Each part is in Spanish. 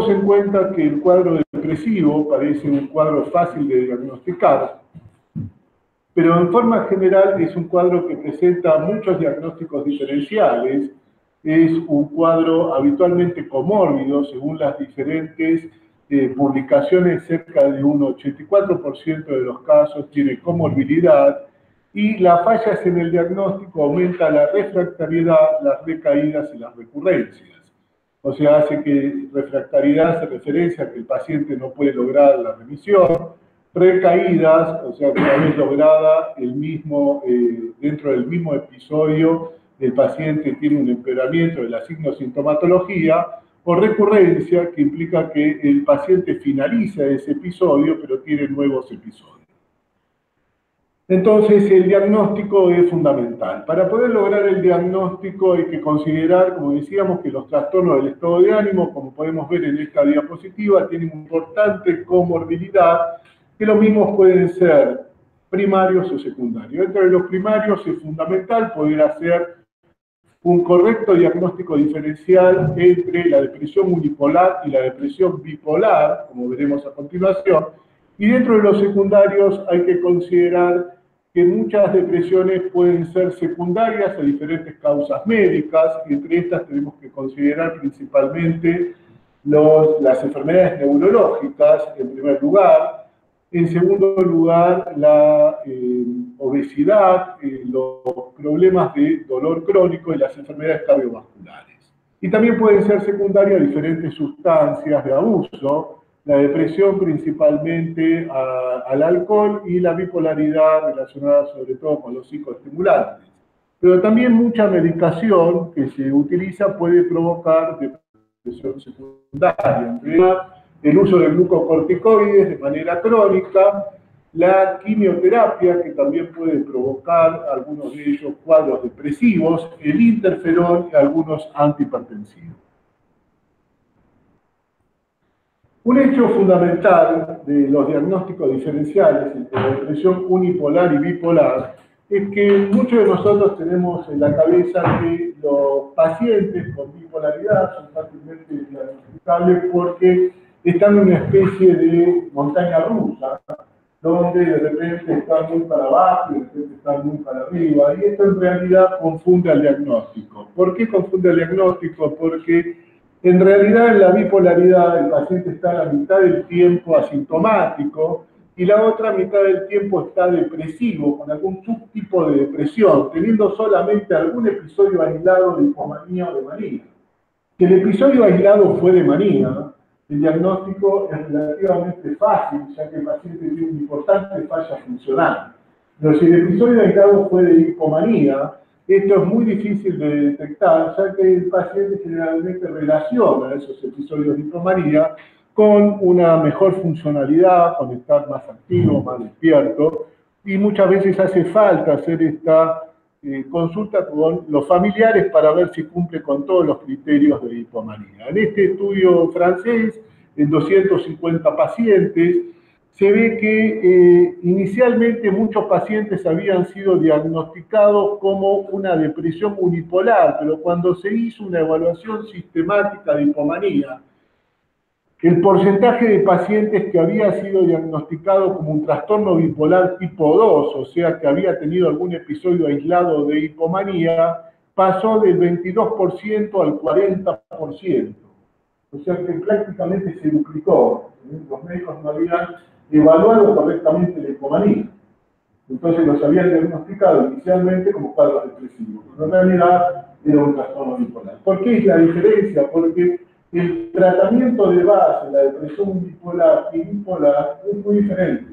en cuenta que el cuadro depresivo parece un cuadro fácil de diagnosticar, pero en forma general es un cuadro que presenta muchos diagnósticos diferenciales, es un cuadro habitualmente comórbido, según las diferentes publicaciones, cerca de un 84% de los casos tiene comorbilidad, y las fallas en el diagnóstico aumenta la refractariedad, las recaídas y las recurrencias. O sea, hace que refractariedad se referencia a que el paciente no puede lograr la remisión, recaídas, o sea, una vez lograda dentro del mismo episodio, el paciente tiene un empeoramiento de la signosintomatología, o recurrencia, que implica que el paciente finaliza ese episodio, pero tiene nuevos episodios. Entonces, el diagnóstico es fundamental. Para poder lograr el diagnóstico hay que considerar, como decíamos, que los trastornos del estado de ánimo, como podemos ver en esta diapositiva, tienen una importante comorbilidad, que los mismos pueden ser primarios o secundarios. Entre los primarios es fundamental poder hacer un correcto diagnóstico diferencial entre la depresión unipolar y la depresión bipolar, como veremos a continuación, y dentro de los secundarios hay que considerar que muchas depresiones pueden ser secundarias a diferentes causas médicas, y entre estas tenemos que considerar principalmente las enfermedades neurológicas, en primer lugar. En segundo lugar, la obesidad, los problemas de dolor crónico y las enfermedades cardiovasculares. Y también pueden ser secundarias diferentes sustancias de abuso, la depresión principalmente al alcohol y la bipolaridad relacionada sobre todo con los psicoestimulantes. Pero también mucha medicación que se utiliza puede provocar depresión secundaria, entre el uso de glucocorticoides de manera crónica, la quimioterapia, que también puede provocar algunos de ellos cuadros depresivos, el interferón y algunos antihipertensivos. Un hecho fundamental de los diagnósticos diferenciales entre la depresión unipolar y bipolar es que muchos de nosotros tenemos en la cabeza que los pacientes con bipolaridad son fácilmente diagnosticables porque están en una especie de montaña rusa, donde de repente están muy para abajo y de repente están muy para arriba, y esto en realidad confunde al diagnóstico. ¿Por qué confunde al diagnóstico? Porque en realidad en la bipolaridad el paciente está a la mitad del tiempo asintomático y la otra mitad del tiempo está depresivo, con algún subtipo de depresión, teniendo solamente algún episodio aislado de hipomanía o de manía. Si el episodio aislado fue de manía, el diagnóstico es relativamente fácil, ya que el paciente tiene una importante falla funcional. Pero si el episodio aislado fue de hipomanía, esto es muy difícil de detectar, ya que el paciente generalmente relaciona esos episodios de hipomanía con una mejor funcionalidad, con estar más activo, más despierto, y muchas veces hace falta hacer esta consulta con los familiares para ver si cumple con todos los criterios de hipomanía. En este estudio francés, en 250 pacientes, se ve que inicialmente muchos pacientes habían sido diagnosticados como una depresión unipolar, pero cuando se hizo una evaluación sistemática de hipomanía, el porcentaje de pacientes que había sido diagnosticado como un trastorno bipolar tipo 2, o sea que había tenido algún episodio aislado de hipomanía, pasó del 22% al 40%. O sea que prácticamente se duplicó. Los médicos no habían evaluado correctamente la hipomanía. Entonces los habían diagnosticado inicialmente como cuadros depresivos, pero en realidad era un trastorno bipolar. ¿Por qué es la diferencia? Porque el tratamiento de base, la depresión bipolar y bipolar, es muy diferente.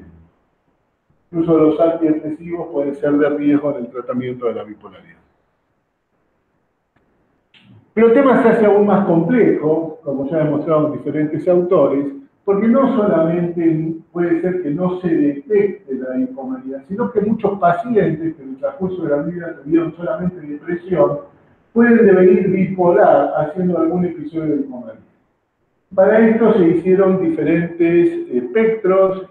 Incluso los antidepresivos pueden ser de riesgo en el tratamiento de la bipolaridad. Pero el tema se hace aún más complejo, como ya demostraron diferentes autores, porque no solamente puede ser que no se detecte la hipomanía, sino que muchos pacientes que en el transcurso de la vida tuvieron solamente depresión, pueden devenir bipolar haciendo algún episodio de hipomanía. Para esto se hicieron diferentes espectros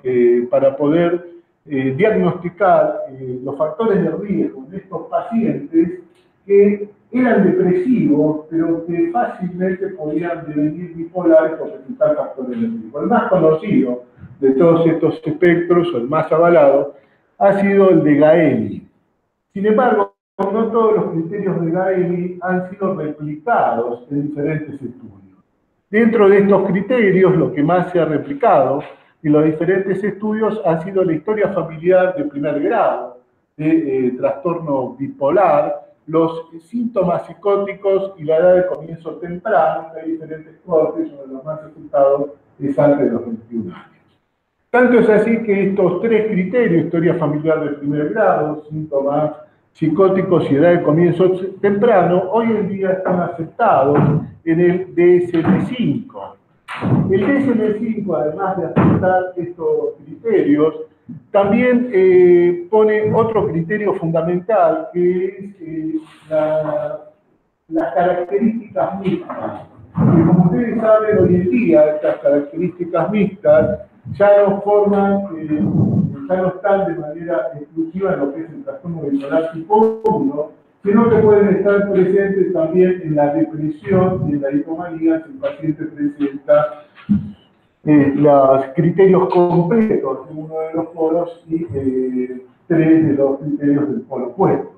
para poder diagnosticar los factores de riesgo de estos pacientes que eran depresivos, pero que fácilmente podían devenir bipolares por presentar factores de riesgo. El más conocido de todos estos espectros, o el más avalado, ha sido el de Gaeli. Sin embargo, no todos los criterios de Gaeli han sido replicados en diferentes estudios. Dentro de estos criterios, lo que más se ha replicado en los diferentes estudios ha sido la historia familiar de primer grado de trastorno bipolar, los síntomas psicóticos y la edad de comienzo temprano. Hay diferentes cortes, uno de los más aceptados es antes de los 21 años. Tanto es así que estos tres criterios, historia familiar de primer grado, síntomas psicóticos y edad de comienzo temprano, hoy en día están aceptados en el DSM-5. El DSM-5, además de aceptar estos criterios, también pone otro criterio fundamental, que es las características mixtas. Y como ustedes saben, hoy en día estas características mixtas ya no forman, ya no están de manera exclusiva en lo que es el trastorno bipolar tipo 1, sino que pueden estar presentes también en la depresión y en la hipomanía si el paciente presenta los criterios completos de uno de los polos y tres de los criterios del polo opuesto.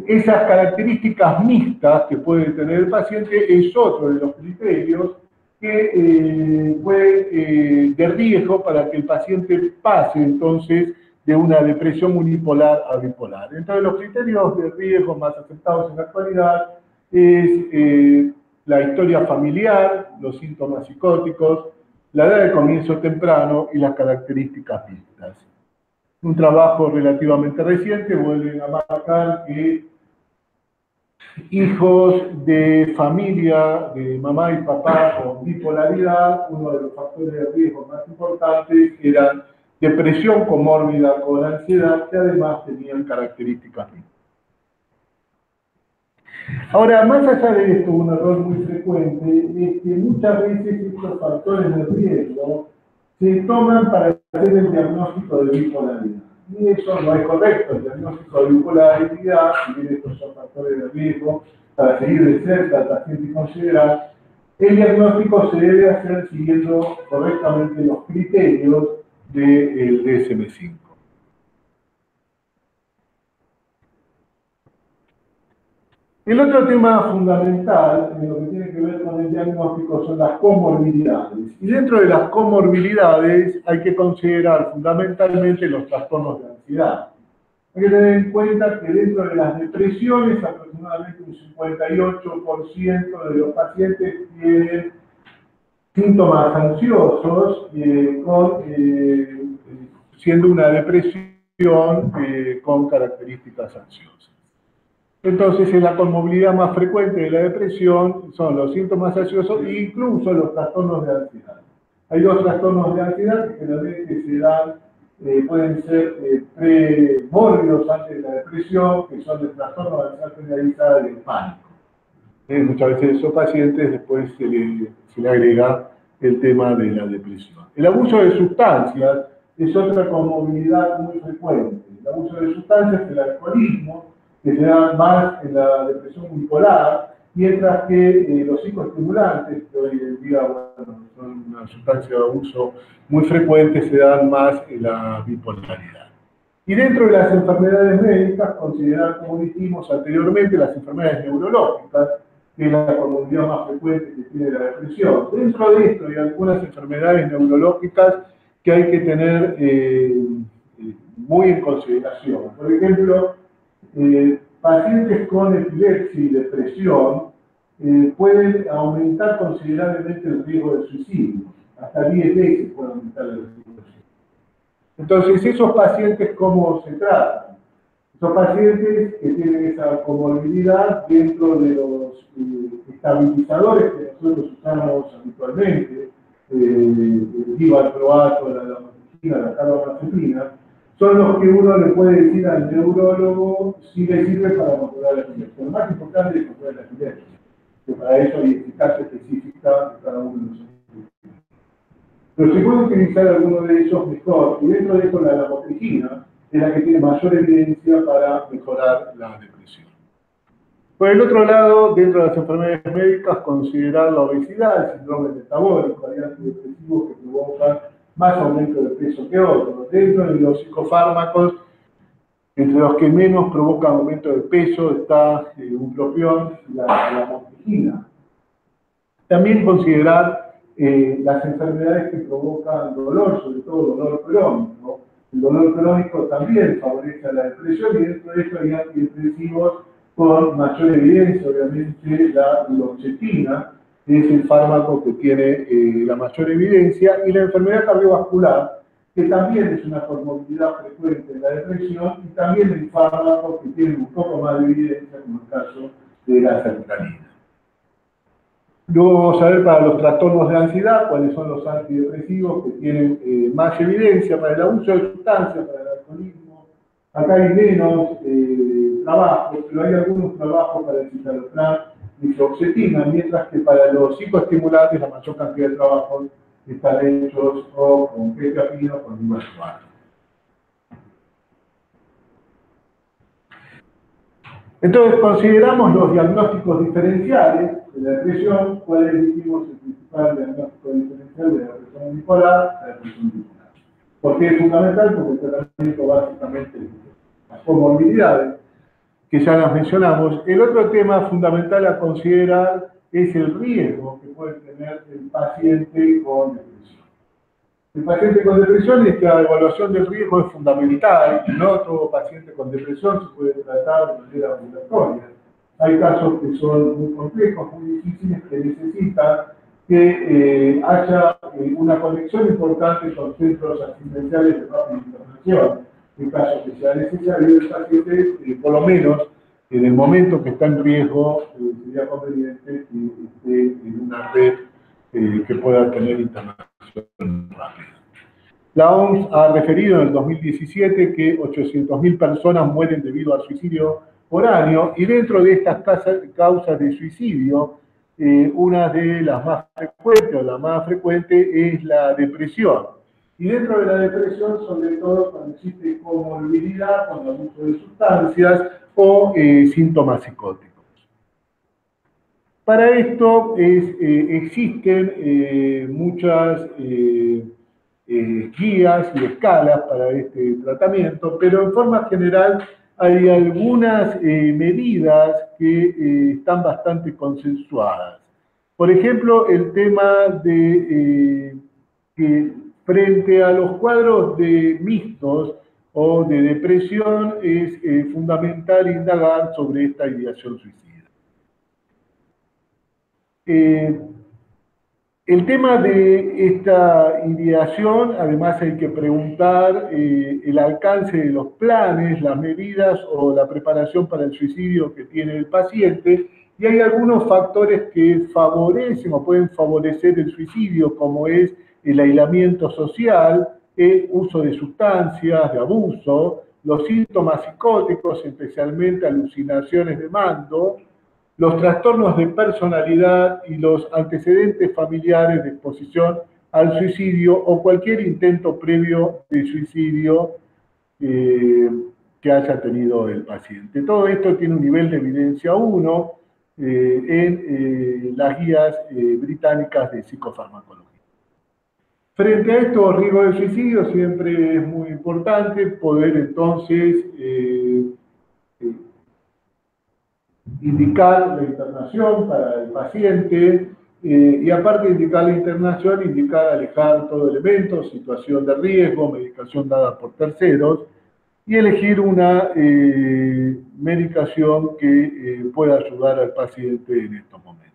Esas características mixtas que puede tener el paciente es otro de los criterios que puede de riesgo para que el paciente pase entonces de una depresión unipolar a bipolar. Entonces los criterios de riesgo más aceptados en la actualidad es la historia familiar, los síntomas psicóticos, la edad de comienzo temprano y las características mixtas. Un trabajo relativamente reciente vuelve a marcar que hijos de familia, de mamá y papá con bipolaridad, uno de los factores de riesgo más importantes eran depresión comórbida con ansiedad, que además tenían características mixtas. Ahora, más allá de esto, un error muy frecuente es que muchas veces estos factores de riesgo se toman para hacer el diagnóstico de bipolaridad. Y eso no es correcto. El diagnóstico de bipolaridad, si bien estos son factores de riesgo para seguir de cerca al paciente y considerar, el diagnóstico se debe hacer siguiendo correctamente los criterios del DSM-5. El otro tema fundamental en lo que tiene que ver con el diagnóstico son las comorbilidades. Y dentro de las comorbilidades hay que considerar fundamentalmente los trastornos de ansiedad. Hay que tener en cuenta que dentro de las depresiones aproximadamente un 58% de los pacientes tienen síntomas ansiosos, siendo una depresión con características ansiosas. Entonces, la comorbilidad más frecuente de la depresión son los síntomas ansiosos e incluso los trastornos de ansiedad. Hay dos trastornos de ansiedad que generalmente se dan, pueden ser premórbidos antes de la depresión, que son el trastorno de ansiedad generalizada y el pánico. Muchas veces a esos pacientes después se le agrega el tema de la depresión. El abuso de sustancias es otra comorbilidad muy frecuente. El abuso de sustancias es el alcoholismo, que se da más en la depresión bipolar, mientras que los psicoestimulantes, que hoy en día bueno, son una sustancia de abuso muy frecuente, se dan más en la bipolaridad. Y dentro de las enfermedades médicas, considerar, como dijimos anteriormente, las enfermedades neurológicas, que es la comorbilidad más frecuente que tiene la depresión. Dentro de esto hay algunas enfermedades neurológicas que hay que tener muy en consideración. Por ejemplo, pacientes con epilepsia y depresión pueden aumentar considerablemente el riesgo de suicidio. Hasta 10 veces puede aumentar el riesgo de suicidio. Entonces, esos pacientes, ¿cómo se tratan? Esos pacientes que tienen esa comorbilidad dentro de los estabilizadores que nosotros usamos habitualmente, el divalproato, la lamotrigina, la carbamazepina, son los que uno le puede decir al neurólogo si le sirve para controlar la epilepsia. Lo más importante es controlar la epilepsia, que para eso hay eficacia específica de cada uno de los estudios. Pero se puede utilizar alguno de ellos mejor, y dentro de esto la lamotrigina es la que tiene mayor evidencia para mejorar la depresión. Por el otro lado, dentro de las enfermedades médicas, considerar la obesidad, el síndrome metabólico, hay antidepresivos que provocan más aumento de peso que otros. Dentro de los psicofármacos, entre los que menos provocan aumento de peso está bupropión y la motrigina. También considerar las enfermedades que provocan dolor, sobre todo dolor crónico. El dolor crónico también favorece a la depresión y dentro de esto hay antidepresivos con mayor evidencia, obviamente, la duloxetina, que es el fármaco que tiene la mayor evidencia, y la enfermedad cardiovascular, que también es una comorbilidad frecuente en la depresión, y también el fármaco que tiene un poco más de evidencia, como el caso de la sertralina. Luego vamos a ver para los trastornos de ansiedad cuáles son los antidepresivos que tienen más evidencia para el abuso de sustancias, para el alcoholismo. Acá hay menos trabajos, pero hay algunos trabajos para el citalopram y fluoxetina, mientras que para los psicoestimulantes la mayor cantidad de trabajos están hechos o con quetiapina o con igual. Entonces, consideramos los diagnósticos diferenciales de la depresión. ¿Cuál dijimos el principal diagnóstico diferencial de la depresión bipolar? La depresión bipolar. ¿Por qué es fundamental? Porque el tratamiento básicamente las comorbilidades, que ya las mencionamos. El otro tema fundamental a considerar es el riesgo que puede tener el paciente con depresión. El paciente con depresión, esta evaluación del riesgo es fundamental. No todo paciente con depresión se puede tratar de manera ambulatoria. Hay casos que son muy complejos, muy difíciles, que necesitan que haya una conexión importante con centros asistenciales de rápida internación. En caso que sea necesario, el paciente, por lo menos en el momento que está en riesgo, sería conveniente que esté en una red que pueda tener internación rápida. La OMS ha referido en el 2017 que 800.000 personas mueren debido al suicidio por año, y dentro de estas causas de suicidio, una de las más frecuentes, o la más frecuente, es la depresión. Y dentro de la depresión, sobre todo cuando existe comorbilidad con el abuso de sustancias o síntomas psicóticos. Para esto existen muchas guías y escalas para este tratamiento, pero en forma general hay algunas medidas que están bastante consensuadas. Por ejemplo, el tema de que frente a los cuadros de mixtos o de depresión es fundamental indagar sobre esta ideación suicida. El tema de esta ideación, además hay que preguntar el alcance de los planes, las medidas o la preparación para el suicidio que tiene el paciente, y hay algunos factores que favorecen o pueden favorecer el suicidio, como es el aislamiento social, el uso de sustancias, de abuso, los síntomas psicóticos, especialmente alucinaciones de mando, los trastornos de personalidad y los antecedentes familiares de exposición al suicidio o cualquier intento previo de suicidio que haya tenido el paciente. Todo esto tiene un nivel de evidencia 1 en las guías británicas de psicofarmacología. Frente a estos riesgos de suicidio, siempre es muy importante poder entonces indicar la internación para el paciente y aparte de indicar la internación, indicar alejar todo elemento, situación de riesgo, medicación dada por terceros y elegir una medicación que pueda ayudar al paciente en estos momentos.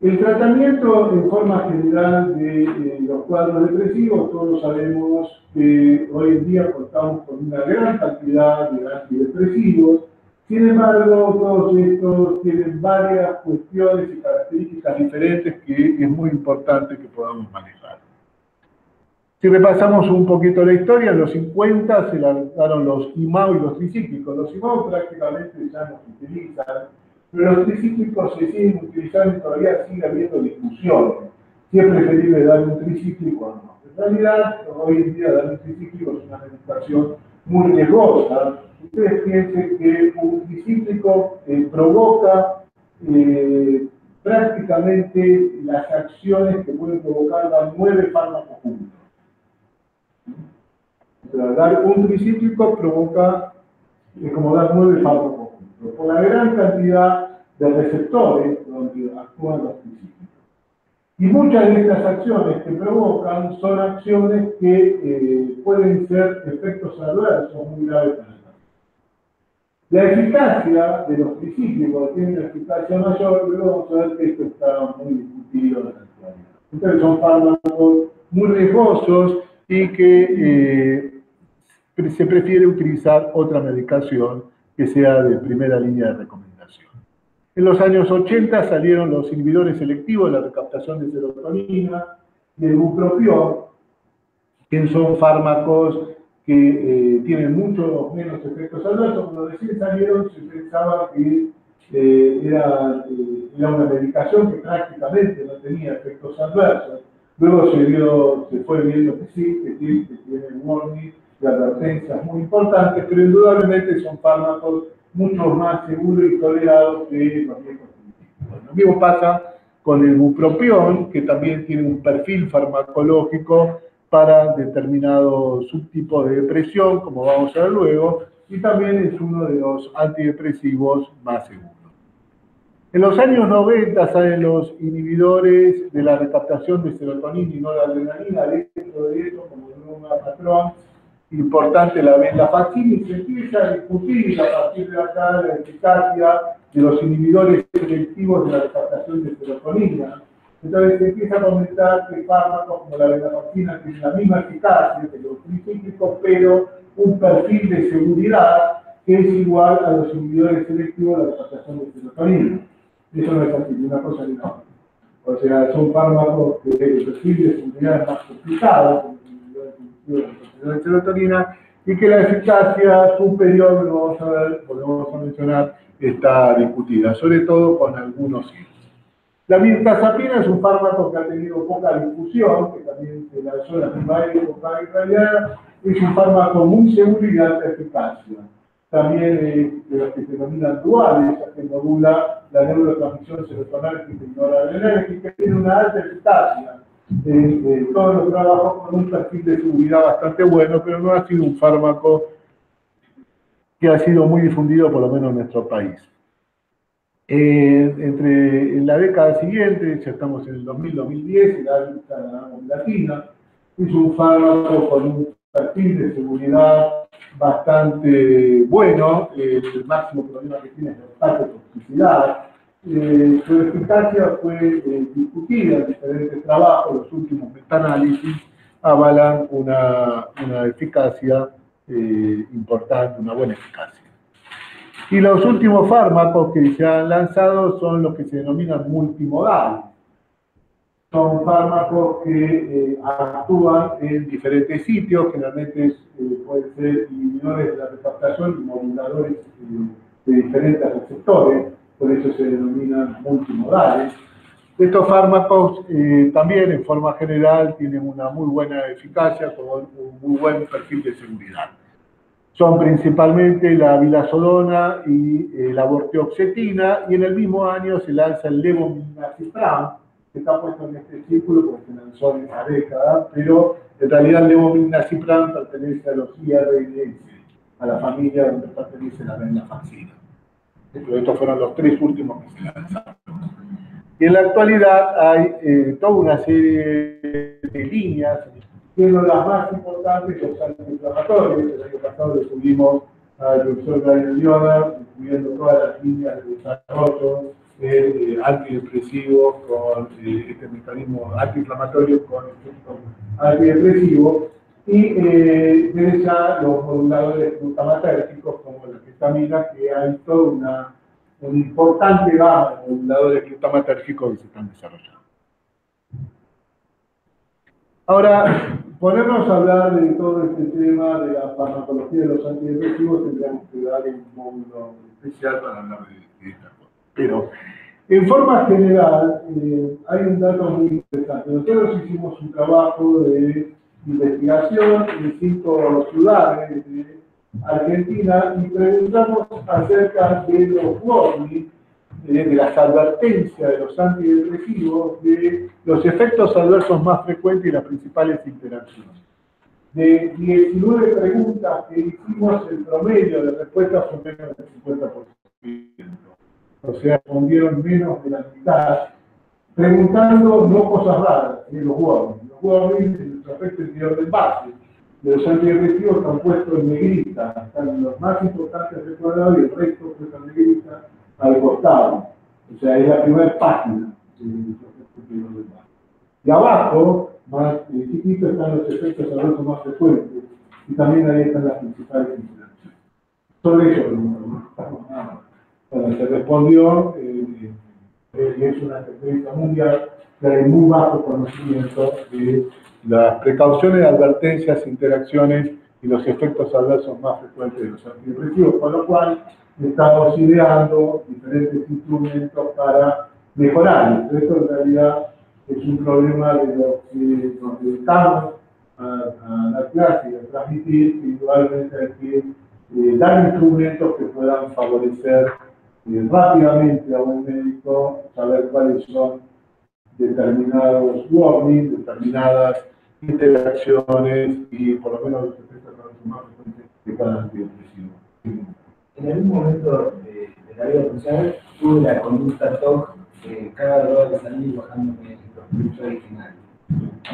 El tratamiento en forma general de los cuadros depresivos, todos sabemos que hoy en día contamos con una gran cantidad de antidepresivos. Sin embargo, todos estos tienen varias cuestiones y características diferentes que es muy importante que podamos manejar. Si repasamos un poquito la historia, en los 50 se lanzaron los IMAO y los tricíclicos. Los IMAO prácticamente ya no se utilizan, pero los tricíclicos se siguen utilizando y todavía sigue habiendo discusiones. Si es preferible dar un tricíclico o no. En realidad, hoy en día dar un tricíclico es una medicación muy riesgosa. ustedes piensen que un tricíclico provoca prácticamente las acciones que pueden provocar dar 9 fármacos juntos. O sea, dar un tricíclico provoca como dar 9 fármacos juntos, por la gran cantidad de receptores donde actúan los tricíclicos. Y muchas de estas acciones que provocan son acciones que pueden ser efectos adversos muy graves para el paciente. La eficacia de los tricíclicos tiene una eficacia mayor, pero vamos a ver que esto está muy discutido en la actualidad. Entonces son fármacos muy riesgosos y que se prefiere utilizar otra medicación que sea de primera línea de recomendación. En los años 80 salieron los inhibidores selectivos de la recaptación de serotonina y el bupropión, que son fármacos que tienen mucho menos efectos adversos. Cuando recién salieron se pensaba que era una medicación que prácticamente no tenía efectos adversos. Luego se fue viendo que sí, que tienen warning y advertencias muy importantes, pero indudablemente son fármacos mucho más seguros y tolerados que los viejos científicos. Lo mismo pasa con el bupropión, que también tiene un perfil farmacológico para determinados subtipos de depresión, como vamos a ver luego, y también es uno de los antidepresivos más seguros. En los años 90 salen los inhibidores de la recaptación de serotonina y noradrenalina, dentro de eso, como un patrón importante la venlafaxina, y se empieza a discutir a partir de acá la eficacia de los inhibidores selectivos de la recaptación de serotonina. Entonces se empieza a comentar que fármacos como la venlafaxina tienen la misma eficacia que los tricíclicos, pero un perfil de seguridad que es igual a los inhibidores selectivos de la recaptación de serotonina. Eso no es así, ni una cosa ni la otra. O sea, son fármacos que el perfil de seguridad es más complicado, como los inhibidores selectivos de serotonina, y que la eficacia superior, lo vamos a ver, volvemos a mencionar, está discutida, sobre todo con algunos hijos. La mirtazapina es un fármaco que ha tenido poca difusión, que también se lanzó en la misma época, en realidad es un fármaco muy seguro y de alta eficacia. También de los que se denominan duales, que modula la neurotransmisión serotonérgica y noradrenérgica, que tiene una alta eficacia. Todos los trabajos con un perfil de seguridad bastante bueno, pero no ha sido un fármaco que ha sido muy difundido, por lo menos en nuestro país. En la década siguiente, ya estamos en el 2000-2010, la Latina, es un fármaco con un perfil de seguridad bastante bueno. El máximo problema que tiene es la hepatotoxicidad. Su eficacia fue discutida en diferentes trabajos. Los últimos metaanálisis avalan una eficacia importante, una buena eficacia. Y los últimos fármacos que se han lanzado son los que se denominan multimodales. Son fármacos que actúan en diferentes sitios, generalmente pueden ser inhibidores de la recaptación y moduladores de diferentes receptores, por eso se denominan multimodales. Estos fármacos también en forma general tienen una muy buena eficacia con un muy buen perfil de seguridad. Son principalmente la vilazodona y la vortioxetina, y en el mismo año se lanza el levominacipran, que está puesto en este círculo porque se lanzó en esa década, pero en realidad el levominacipran pertenece a los IRNS, a la familia donde pertenece la venlafaxina. Pero estos fueron los 3 últimos que se lanzaron. Y en la actualidad hay toda una serie de líneas, siendo las más importantes los antiinflamatorios. El año pasado le subimos al profesor Daniel Leonard, incluyendo todas las líneas de desarrollo antidepresivos con este mecanismo antiinflamatorio con efecto antidepresivo, y desde ya los moduladores glutamatérgicos como la ketamina, que hay toda una importante gama de moduladores glutamatérgicos que se están desarrollando. Ahora, ponernos a hablar de todo este tema de la farmacología de los antidepresivos, tendríamos que dar un módulo especial para hablar de esta cosa. Pero, en forma general, hay un dato muy interesante. Nosotros hicimos un trabajo de investigación en 5 ciudades Argentina y preguntamos acerca de los warnings, de las advertencias de los antidepresivos, de los efectos adversos más frecuentes y las principales interacciones. De 19 preguntas que hicimos, el promedio de respuestas fue menos del 50%. O sea, respondieron menos de la mitad, preguntando no cosas raras, los warnings. Los warnings, en nuestro efecto interior del base, de los antidepresivos están puestos en negrita, están los más importantes del cuadrado y el resto puestos en negrita al costado. O sea, es la primera página de nuestro efecto interior del base. Y abajo, más chiquito, están los efectos adversos más frecuentes, y también ahí están las principales interacciones. Sobre eso no estamos nada más. Bueno, se respondió, y es una tendencia mundial, que hay muy bajo conocimiento de las precauciones, advertencias, interacciones y los efectos adversos más frecuentes de los antidepresivos, con lo cual estamos ideando diferentes instrumentos para mejorar. Esto en realidad es un problema de lo que nos dedicamos a la clase y a transmitir, que igualmente hay que dar instrumentos que puedan favorecer rápidamente a un médico, saber cuáles son determinados warnings, determinadas interacciones y por lo menos los efectos más frecuentes de cada antidepresivo. En algún momento de la vida social tuve la conducta TOC de cada droga de salir bajándome el producto original.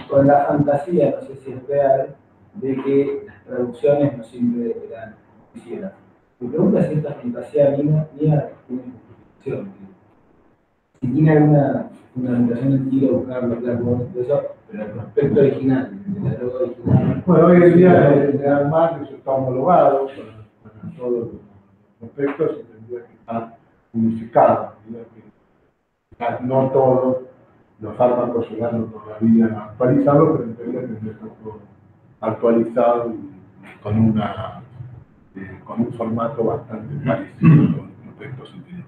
Con la fantasía, no sé si es real, de que las traducciones no siempre eran quisieras. Me pregunta si esta fantasía mía tiene justificación. Si tiene alguna fundamentación en ir a buscar los blancos y eso, pero el prospecto original, de la droga original. Bueno, hoy en día el ANMAT eso está homologado para todos los prospectos y tendría que estar unificado. No todos los fármacos llegaron todavía a actualizarlo, pero en teoría tendría que estar todo actualizado y con un formato bastante parecido con prospectos anteriores.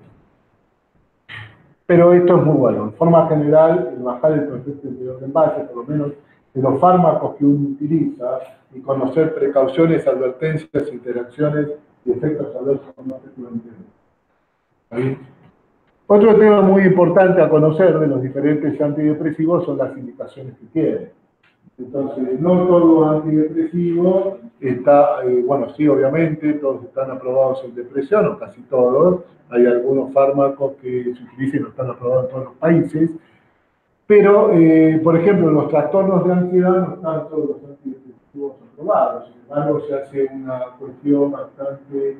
Pero esto es muy bueno. En forma general, el bajar el prospecto interior de envase, por lo menos de los fármacos que uno utiliza, y conocer precauciones, advertencias, interacciones y efectos adversos no frecuentes. Otro tema muy importante a conocer de los diferentes antidepresivos son las indicaciones que tienen. Entonces, no todo antidepresivo está, bueno, sí, obviamente, todos están aprobados en depresión, o casi todos. Hay algunos fármacos que se utilizan y no están aprobados en todos los países. Pero, por ejemplo, los trastornos de ansiedad no están todos los antidepresivos aprobados. Sin embargo, se hace una cuestión bastante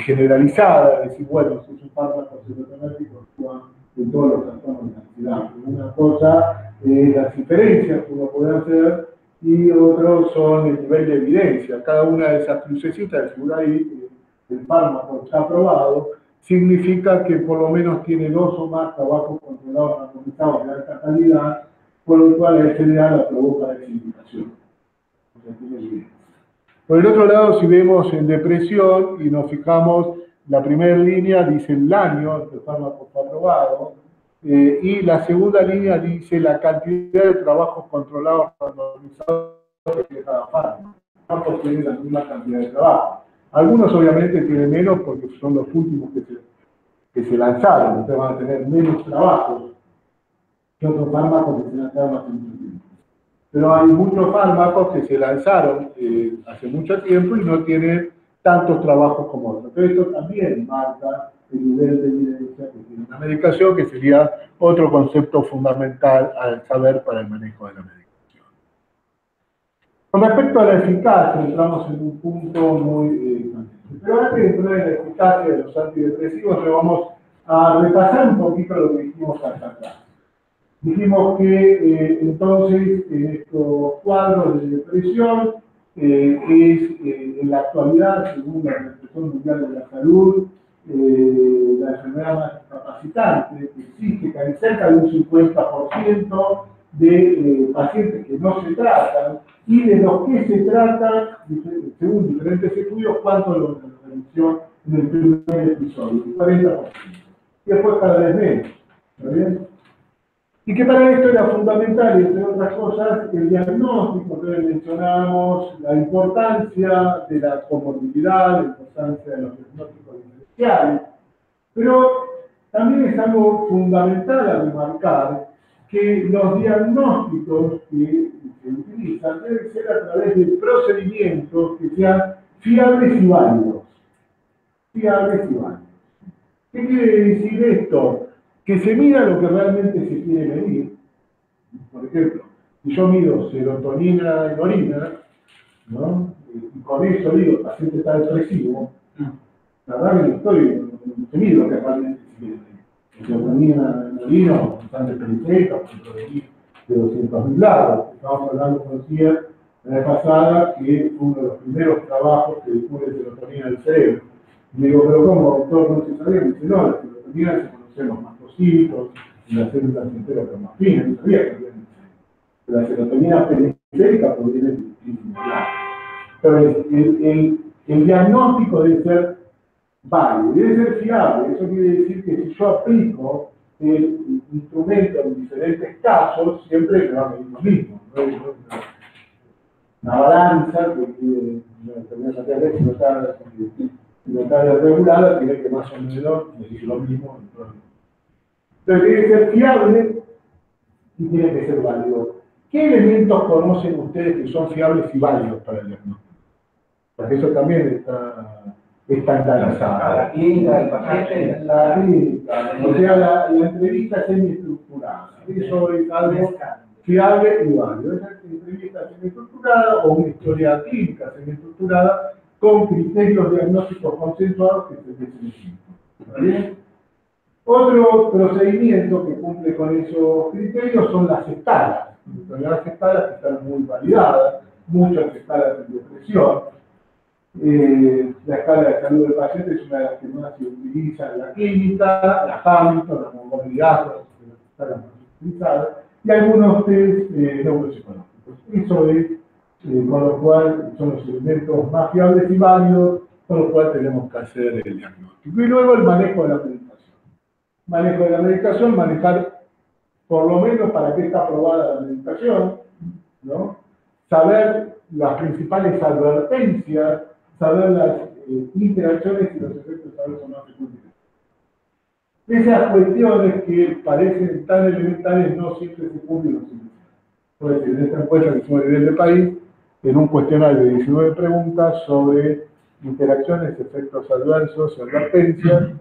generalizada, es decir, bueno, si es un fármaco psicoterapéutico, actúa en todos los trastornos de ansiedad. Una cosa es las diferencias que uno puede hacer y otros son el nivel de evidencia. Cada una de esas crucecitas de figura ahí, el fármaco está aprobado, significa que por lo menos tiene 2 o más trabajos controlados, randomizados de alta calidad, por lo cual la FDA la provoca esa indicación. O sea, tiene evidencia. Por el otro lado, si vemos en depresión y nos fijamos, la primera línea dice el año en que el fármaco fue aprobado, y la segunda línea dice la cantidad de trabajos controlados randomizados que tiene cada fármaco. Ambos tienen la misma cantidad de trabajo. Algunos obviamente tienen menos porque son los últimos que se lanzaron. Ustedes van a tener menos trabajos que otros fármacos que se lanzaron hace mucho tiempo. Pero hay muchos fármacos que se lanzaron hace mucho tiempo y no tienen tantos trabajos como otros. Pero esto también marca el nivel de evidencia que tiene una medicación, que sería otro concepto fundamental al saber para el manejo de la medicación. Con respecto a la eficacia, entramos en un punto muy pero antes de entrar en la eficacia de los antidepresivos, le vamos a repasar un poquito lo que dijimos hasta acá. Dijimos que entonces en estos cuadros de depresión en la actualidad, según la Organización Mundial de la Salud, la enfermedad más incapacitante que existe, que hay cerca de un 50% de pacientes que no se tratan, y de los que se tratan, según diferentes estudios, cuánto logran la remisión en el primer episodio, el 40%. Y después cada vez menos, ¿está bien? Y que para esto era fundamental, entre otras cosas, el diagnóstico. Entonces mencionamos la importancia de la comorbilidad, la importancia de los diagnósticos diferenciales, pero también es algo fundamental a remarcar que los diagnósticos que se utilizan deben ser a través de procedimientos que sean fiables y válidos. Fiables y válidos. ¿Qué quiere decir esto? Que se mida lo que realmente se quiere medir. Por ejemplo, si yo mido serotonina en orina, ¿no? Y con eso digo, el paciente está depresivo, la verdad que no se mido lo que realmente se quiere medir. Serotonina en orina, o bastante periférica, o provenir de 200.000 lados. Estábamos hablando con Cier la vez pasada, que fue uno de los primeros trabajos que descubre serotonina del cerebro. Y digo, pero ¿cómo, doctor? No se sabía. Me dice, no, la serotonina se conoce en los mastocitos, en las células enteras más finas, no sabía que había en el cerebro. Pero la serotonina periférica proviene de muchísimos lados. Entonces, el diagnóstico debe ser válido, debe ser fiable. Eso quiere decir que si yo aplico el instrumento en diferentes casos, siempre me va a medir lo mismo. Una balanza que tenía que hacer si no está desregulada, tiene que más o menos medir lo mismo. Entonces tiene que ser fiable y tiene que ser válido. ¿Qué elementos conocen ustedes que son fiables y válidos para el diagnóstico? Porque eso también está estandarizado. La clínica, el paciente, la clínica, o sea, la entrevista semiestructurada. Eso es algo fiable y válido. Esa entrevista semiestructurada o una historia clínica semiestructurada con criterios diagnósticos consensuados que se definen. ¿Está bien? Otro procedimiento que cumple con esos criterios son las escalas. Las escalas que están muy validadas, muchas escalas de depresión. La escala de salud del paciente es una de las que más se utiliza en la clínica, la Hamilton, la movilidad, son las escalas más utilizadas, y algunos test neuropsicológicos. Eso es, con lo cual son los elementos más fiables y válidos, con lo cual tenemos que hacer el diagnóstico. Y luego el manejo de la medicación. Manejo de la medicación, manejar por lo menos para qué está aprobada la medicación, ¿no? Saber las principales advertencias, saber las interacciones y los efectos adversos más frecuentes. Esas cuestiones que parecen tan elementales no siempre se cumplen los científicos. Por decir, en esta encuesta que hicimos a nivel de país, en un cuestionario de 19 preguntas sobre interacciones, efectos adversos y advertencias,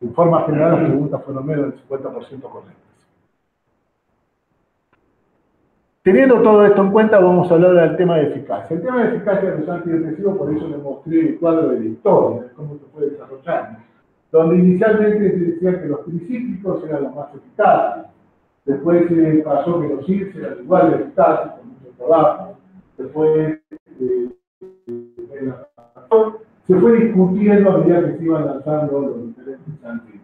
en forma general las preguntas fueron menos del 50% correctas. Teniendo todo esto en cuenta, vamos a hablar del tema de eficacia. El tema de eficacia de los antidepresivos, por eso les mostré el cuadro de la historia, de cómo se fue desarrollando. Donde inicialmente se decía que los tricíclicos eran los más eficaces. Después se pasó que los IRS eran igual de eficaces, con mucho trabajo. Después se fue discutiendo a medida que se iban lanzando los diferentes antidepresivos.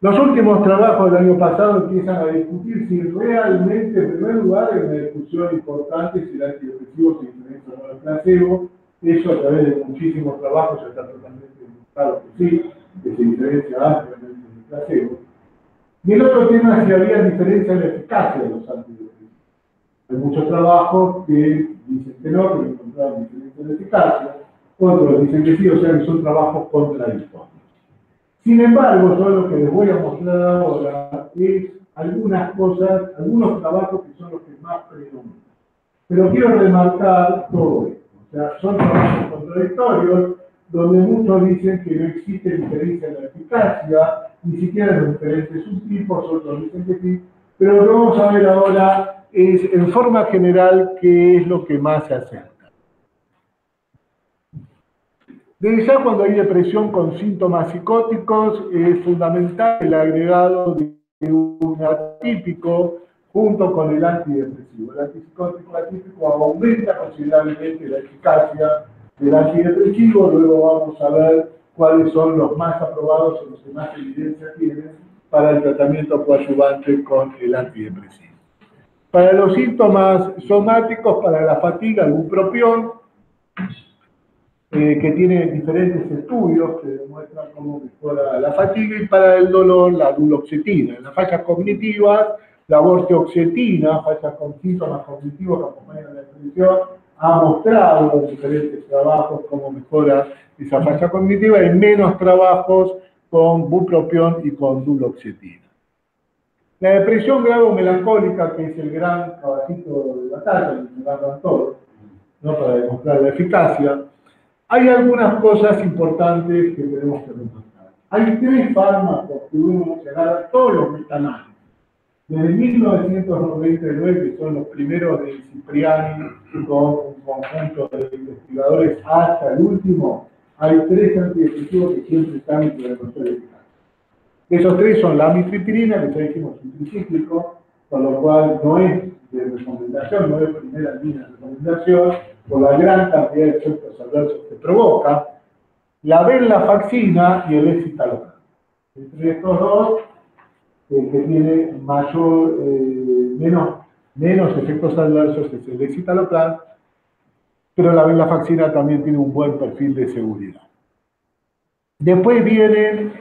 Los últimos trabajos del año pasado empiezan a discutir si realmente, en primer lugar, hay una discusión importante si el antidepresivo se diferencia o no del placebo. Eso a través de muchísimos trabajos ya está totalmente demostrado que sí, que se diferencia ampliamente del placebo. Y el otro tema es si había diferencia en la eficacia de los antidepresivos. Hay muchos trabajos que dicen que no, que encontraron diferencia en la eficacia. Otros dicen que sí, o sea que son trabajos contradictorios. Sin embargo, yo lo que les voy a mostrar ahora es algunas cosas, algunos trabajos que son los que más predominan. Pero quiero remarcar todo esto. O sea, son trabajos contradictorios, donde muchos dicen que no existe diferencia en la eficacia, ni siquiera en los diferentes subtipos, otros dicen que sí. Pero lo que vamos a ver ahora es, en forma general, qué es lo que más se acerca. Desde ya cuando hay depresión con síntomas psicóticos es fundamental el agregado de un atípico junto con el antidepresivo. El antipsicótico atípico aumenta considerablemente la eficacia del antidepresivo. Luego vamos a ver cuáles son los más aprobados o los que más evidencia tienen para el tratamiento coadyuvante con el antidepresivo. Para los síntomas somáticos, para la fatiga, el bupropión. que tiene diferentes estudios que demuestran cómo mejora la fatiga, y para el dolor la duloxetina. En las fallas cognitivas, la vortioxetina, fallas con síntomas cognitivos que acompañan la depresión, ha mostrado en diferentes trabajos cómo mejora esa falla cognitiva, y menos trabajos con bupropión y con duloxetina. La depresión grave o melancólica, que es el gran caballito de batalla, el que agarran todos, ¿no?, para demostrar la eficacia, hay algunas cosas importantes que tenemos que resaltar. Hay 3 fármacos que uno mencionar todos los metanálisis. Desde 1999, que son los primeros de Cipriani, con un conjunto de investigadores, hasta el último, hay 3 antidepresivos que siempre están en la demostrar eficacia. Esos 3 son la amitriptilina, que ya dijimos un tricíclico, con lo cual no es de recomendación, no es primera línea de recomendación, por la gran cantidad de efectos adversos que provoca, la venlafaxina y el escitalopram. Entre estos dos, que tiene menos efectos adversos es el escitalopram, pero la venlafaxina también tiene un buen perfil de seguridad. Después vienen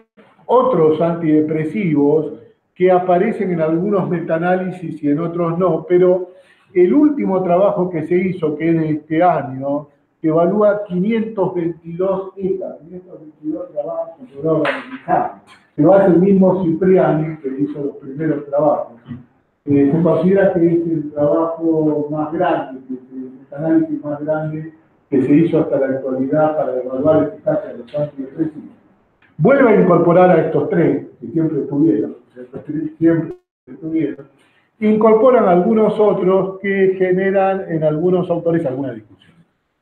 otros antidepresivos que aparecen en algunos metaanálisis y en otros no, pero el último trabajo que se hizo, que es de este año, que evalúa 522 ETA, 522 trabajos con programa organizado, que lo hace el mismo Cipriani, que hizo los primeros trabajos. Se considera que es el trabajo más grande, el metaanálisis más grande que se hizo hasta la actualidad para evaluar la eficacia de los antidepresivos. Vuelve a incorporar a estos 3, que siempre estuvieron, incorporan algunos otros que generan en algunos autores alguna discusión.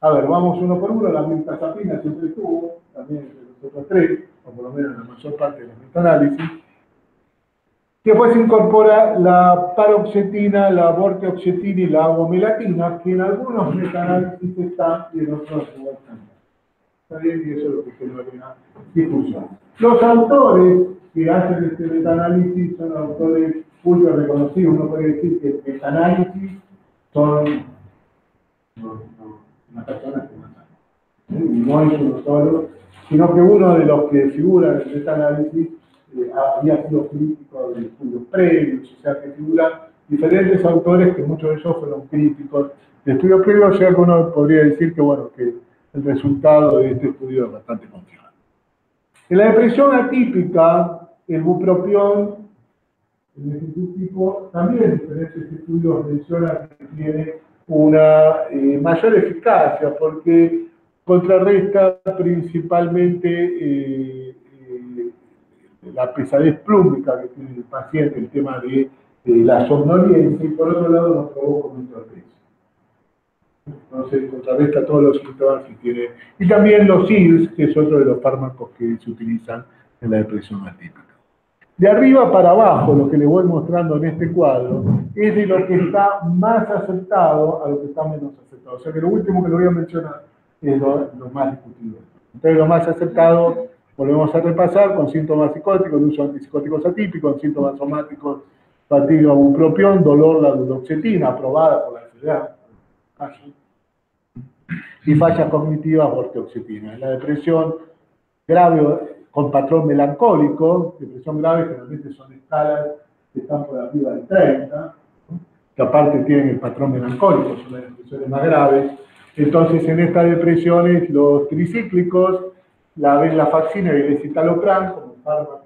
A ver, vamos uno por uno. La mirtazapina siempre estuvo, también entre los otros 3, o por lo menos la mayor parte de los metaanálisis. Después se incorpora la paroxetina, la vortioxetina y la agomelatina, que en algunos metaanálisis están y en otros no están. Está bien, y eso es lo que genera una discusión. Los autores que hacen este metaanálisis son autores ultra reconocidos. Uno puede decir que el metaanálisis son unas personas que matan. Y no es uno solo, sino que uno de los que figura en el metaanálisis había sido crítico de estudios previos, o sea que figuran diferentes autores que muchos de ellos fueron críticos de estudios previos, o sea que uno podría decir que, bueno, que el resultado de este estudio es bastante confiable. En la depresión atípica, el bupropión, en este tipo, también diferentes estudios mencionan que tiene una mayor eficacia, porque contrarresta principalmente la pesadez plúmbica que tiene el paciente, el tema de la somnolencia, y por otro lado no provoca un entorpece. Entonces contrarresta todos los síntomas que tiene. Y también los IRS, que es otro de los fármacos que se utilizan en la depresión atípica. De arriba para abajo, lo que les voy mostrando en este cuadro, es de lo que está más aceptado a lo que está menos aceptado. O sea que lo último que lo voy a mencionar es lo más discutido. Entonces lo más aceptado, volvemos a repasar, con síntomas psicóticos, de uso antipsicóticos atípicos, síntomas somáticos, fatiga, bupropión, dolor, la duloxetina, aprobada por la FDA, y fallas cognitivas, vortioxetina. En la depresión grave con patrón melancólico, depresión grave generalmente son escalas que están por arriba de 30, ¿no?, que aparte tienen el patrón melancólico, son las depresiones más graves. Entonces en estas depresiones los tricíclicos, la venlafaxina y el escitalopram como fármacos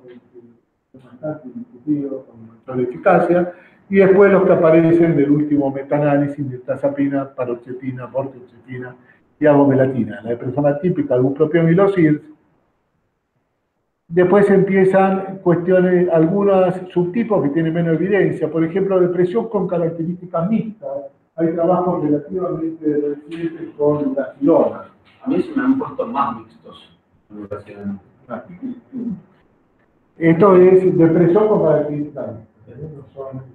bastante discutidos con mayor eficacia, y después los que aparecen del último metaanálisis, mirtazapina, paroxetina, vortioxetina y agomelatina. La depresión atípica, el bupropión y los IRS. Después empiezan cuestiones, algunos subtipos que tienen menos evidencia, por ejemplo, depresión con características mixtas. Hay trabajos relativamente recientes con la silona. A mí se me han puesto más mixtos. Esto es depresión con características mixtas. No son...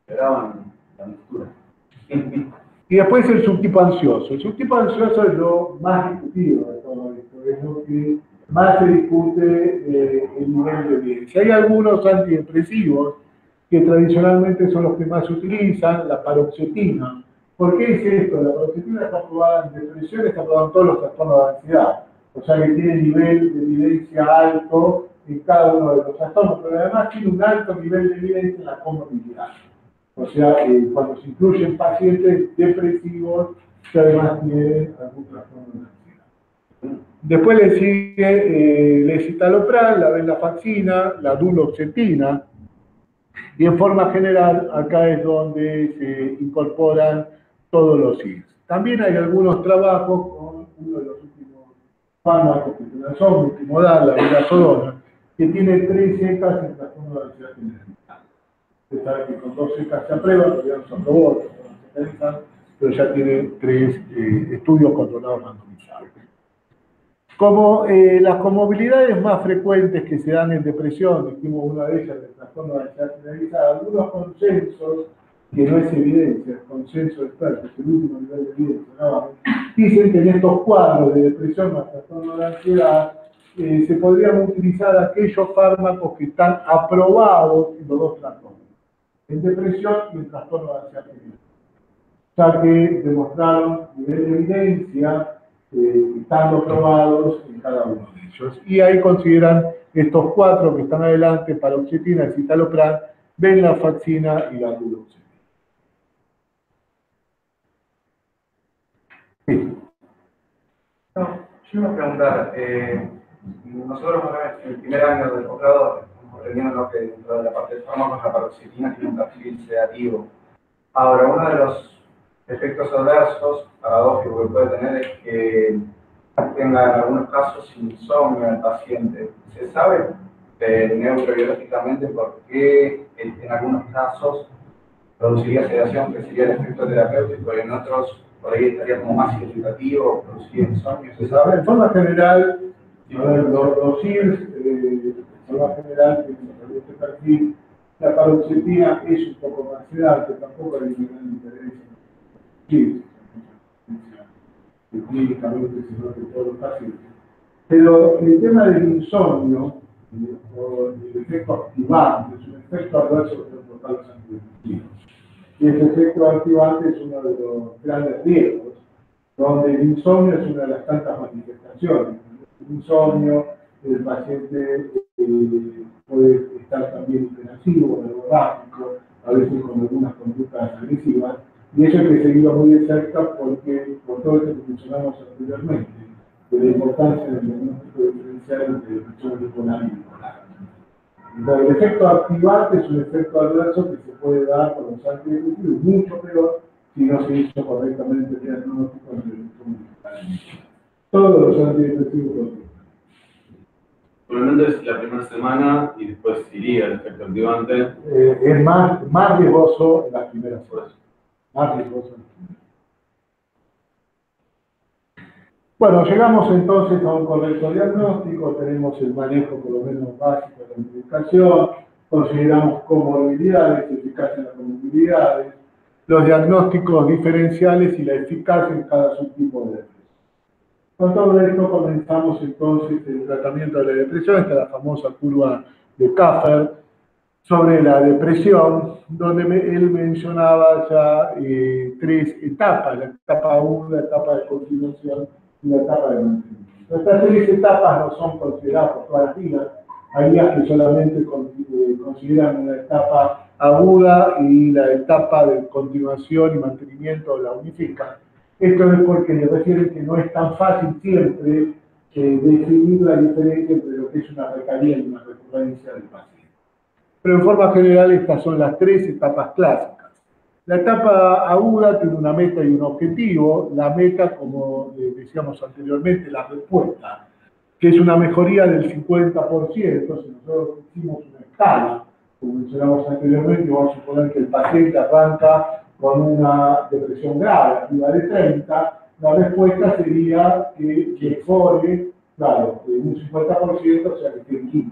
Esperaban la mixtura. Y después el subtipo ansioso. El subtipo ansioso es lo más discutido de todo esto, es lo que más se discute el nivel de evidencia. Hay algunos antidepresivos que tradicionalmente son los que más se utilizan, la paroxetina ¿Por qué es esto? La paroxetina está aprobada en depresión, está aprobada en todos los trastornos de ansiedad. O sea que tiene nivel de evidencia alto en cada uno de los trastornos, pero además tiene un alto nivel de evidencia en la comorbilidad. O sea, cuando se incluyen pacientes depresivos que además tienen algún trastorno de ansiedad. Después le sigue el escitalopram, la venlafaxina, la duloxetina, y en forma general acá es donde se incorporan todos los IRS. También hay algunos trabajos con uno de los últimos fármacos que se lanzó, multimodal, la vilazodona, que tiene 3 secas en trastorno de ansiedad generalizada. Usted sabe que con 2 secas se aprueba, todavía no se aprobó, pero ya tiene 3 estudios controlados randomizados. Como las comorbilidades más frecuentes que se dan en depresión, dijimos una de ellas, el trastorno de ansiedad generalizada, algunos consensos, que no es evidencia, es consenso de expertos, el último nivel de evidencia, ¿no? Dicen que en estos cuadros de depresión más trastorno de ansiedad se podrían utilizar aquellos fármacos que están aprobados en los 2 trastornos, en depresión y en trastorno de ansiedad generalizada, ya que demostraron nivel de evidencia estando probados en cada uno de ellos. Y ahí consideran estos 4 que están adelante, paroxetina, escitalopram, venlafaxina y la duloxetina. Sí. No, yo iba a preguntar, nosotros en el primer año del posgrado estamos aprendiendo que dentro de la parte de fármacos la paroxetina tiene un perfil sedativo. Ahora, uno de los efectos adversos paradójicos que puede tener es que tenga en algunos casos insomnio en el paciente. ¿Se sabe neurobiológicamente por qué en algunos casos produciría sedación, que sería el efecto terapéutico, y en otros por ahí estaría como más significativo, produciría insomnio? ¿Se sabe? En forma general, los IRS, en forma general, tienen este perfil. La paroxetina es un poco más sedante, tampoco hay un gran interés en clínicamente, sino que todos los pacientes. Pero el tema del insomnio, o el efecto activante, es un efecto adverso que nos provoca los antidepresivos. Y ese efecto activante es uno de los grandes riesgos, donde el insomnio es una de las tantas manifestaciones. El insomnio, el paciente puede estar también hiperactivo, neurótico, a veces con algunas conductas agresivas, y eso hay que seguirlo muy de cerca porque, por todo esto que mencionamos anteriormente, de la importancia del diagnóstico diferencial entre depresión bipolar y bipolar. Entonces, el efecto activante es un efecto adverso que se puede dar con los antidepresivos, mucho peor si no se hizo correctamente el diagnóstico entre depresión bipolar. Todos los antidepresivos lo tienen. Probablemente es la primera semana y después iría el efecto activante. Es más riesgoso en las primeras horas. Más riesgoso en las primeras horas. Bueno, llegamos entonces a un correcto diagnóstico, tenemos el manejo por lo menos básico de la medicación, consideramos comorbilidades, eficacia en las comorbilidades, los diagnósticos diferenciales y la eficacia en cada subtipo de depresión. Con todo esto comenzamos entonces el tratamiento de la depresión, esta es la famosa curva de Kaffer, sobre la depresión, donde él mencionaba ya 3 etapas, la etapa 1, la etapa de continuación y la etapa de mantenimiento. Estas 3 etapas no son consideradas por todas las vidas, hay días que solamente consideran una etapa aguda y la etapa de continuación y mantenimiento la unifican. Esto es porque le refieren que no es tan fácil siempre definir la diferencia entre lo que es una recaída y una recurrencia del paciente. Pero en forma general estas son las 3 etapas clásicas. La etapa aguda tiene una meta y un objetivo. La meta, como decíamos anteriormente, la respuesta, que es una mejoría del 50%. Si nosotros hicimos una escala, como mencionamos anteriormente, vamos a suponer que el paciente arranca con una depresión grave, arriba de 30, la respuesta sería que mejore, claro, un 50%, o sea que tiene 15.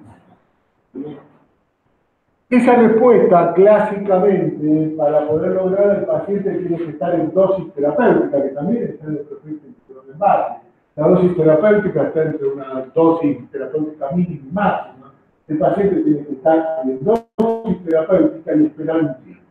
Esa respuesta, clásicamente, para poder lograr, el paciente tiene que estar en dosis terapéutica, que también está en el perfecto de base. La dosis terapéutica está entre una dosis terapéutica mínima y máxima. El paciente tiene que estar en dosis terapéutica y esperar un tiempo.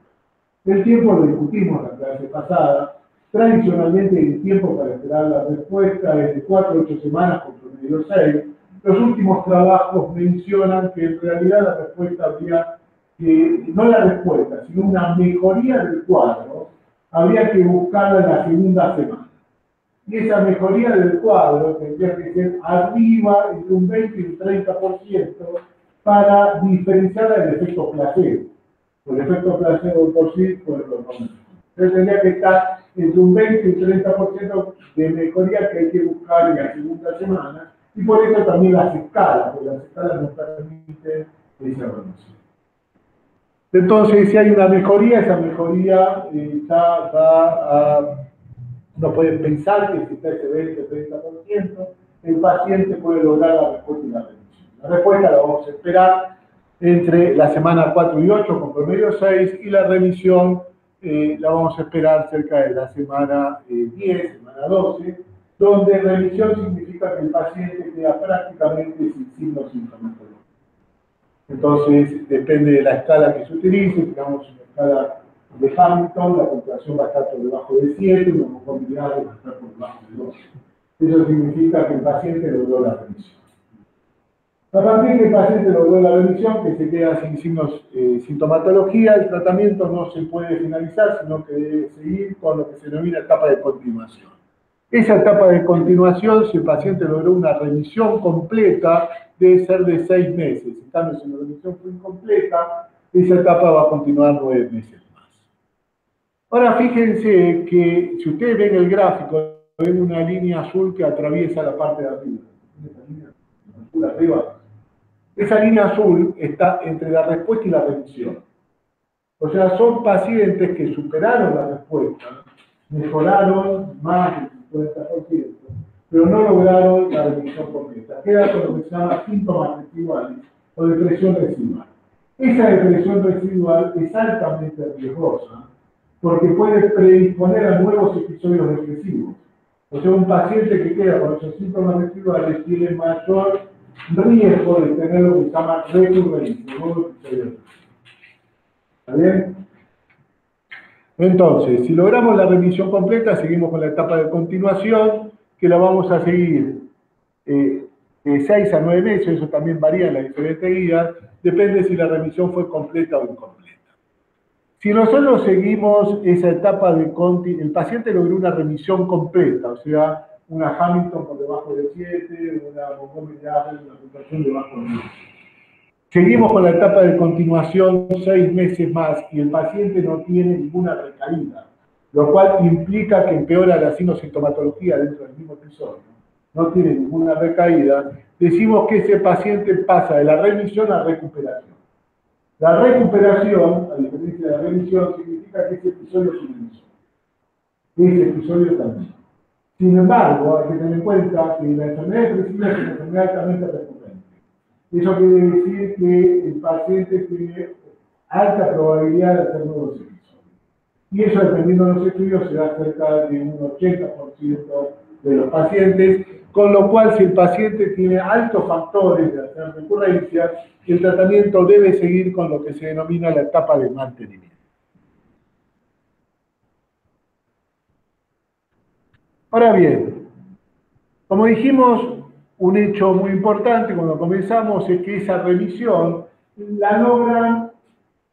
El tiempo lo discutimos la clase pasada, Tradicionalmente el tiempo para esperar la respuesta es de 4 a 8 semanas, con promedio 6. Los últimos trabajos mencionan que en realidad la respuesta habría que, no la respuesta, sino una mejoría del cuadro, habría que buscarla en la segunda semana. Y esa mejoría del cuadro tendría que ser arriba entre un 20 y un 30% para diferenciarla del efecto placebo. El efecto placebo por sí, pues lo conocemos. Entonces tendría que estar entre un 20 y un 30% de mejoría que hay que buscar en la segunda semana, y por eso también las escalas, porque las escalas nos permiten esa evaluación. Entonces, si hay una mejoría, esa mejoría ya va a... Uno puede pensar que si está ese 20-30%, el paciente puede lograr la respuesta y la remisión. La respuesta la vamos a esperar entre la semana 4 y 8 con promedio 6, y la remisión la vamos a esperar cerca de la semana 10, semana 12, donde remisión significa que el paciente queda prácticamente sin signos sintomatológicos. Entonces, depende de la escala que se utilice. Tenemos una escala de Hamilton, la puntuación va a estar por debajo de 7, una movilidad va a estar por debajo de 2. Eso significa que el paciente logró la remisión. A partir que el paciente logró la remisión, que se queda sin signos, sintomatología, el tratamiento no se puede finalizar, sino que debe seguir con lo que se denomina etapa de continuación. Esa etapa de continuación, si el paciente logró una remisión completa, debe ser de 6 meses. En cambio, si la remisión fue incompleta, esa etapa va a continuar 9 meses más. Ahora, fíjense que si ustedes ven el gráfico, ven una línea azul que atraviesa la parte de arriba. Esa línea azul arriba. Esa línea azul está entre la respuesta y la remisión. O sea, son pacientes que superaron la respuesta, mejoraron más del 50%, pero no lograron la remisión completa. Queda con lo que se llama síntomas residuales o depresión residual. Esa depresión residual es altamente riesgosa porque puede predisponer a nuevos episodios depresivos. O sea, un paciente que queda con esos síntomas residuales tiene mayor riesgo de tener lo que se llama recurrencia, nuevos episodios depresivos. ¿Está bien? Entonces, si logramos la remisión completa, seguimos con la etapa de continuación, que la vamos a seguir de 6 a 9 meses, eso también varía en las diferentes guías, depende si la remisión fue completa o incompleta. Si nosotros seguimos esa etapa de el paciente logró una remisión completa, o sea, una Hamilton por debajo de 7, una Montgomery-Åsberg, una puntuación debajo de 9. Seguimos con la etapa de continuación 6 meses más y el paciente no tiene ninguna recaída, lo cual implica que empeora la sintomatología dentro del mismo episodio. No tiene ninguna recaída. Decimos que ese paciente pasa de la remisión a recuperación. La recuperación, a diferencia de la remisión, significa que ese episodio es un remisión. Ese episodio también. Sin embargo, hay que tener en cuenta que la enfermedad depresiva es una enfermedad altamente recurrente. Eso quiere decir que el paciente tiene alta probabilidad de hacer nuevos episodios. Y eso, dependiendo de los estudios, se da cerca de un 80% de los pacientes, con lo cual si el paciente tiene altos factores de hacer recurrencias, el tratamiento debe seguir con lo que se denomina la etapa de mantenimiento. Ahora bien, como dijimos, un hecho muy importante cuando comenzamos es que esa remisión la logran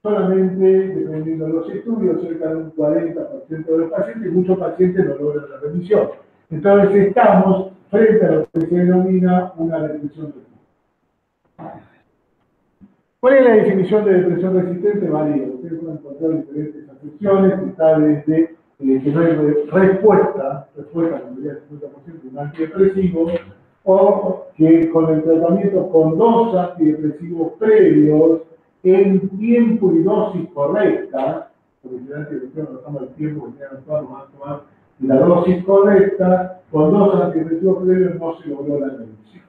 solamente, dependiendo de los estudios, cerca de un 40% de los pacientes, y muchos pacientes no logran la remisión. Entonces estamos frente a lo que se denomina una depresión resistente. ¿Cuál es la definición de depresión resistente? Varía. Ustedes pueden encontrar diferentes acepciones, está desde que no hay respuesta, cuando diría 50% de un antidepresivo, o que con el tratamiento con 2 antidepresivos previos, en tiempo y dosis correcta, porque si el antidepresivo no toma el tiempo que tengan que tomar, y la dosis correcta, con 2 antidepresivos previos no se logró la remisión.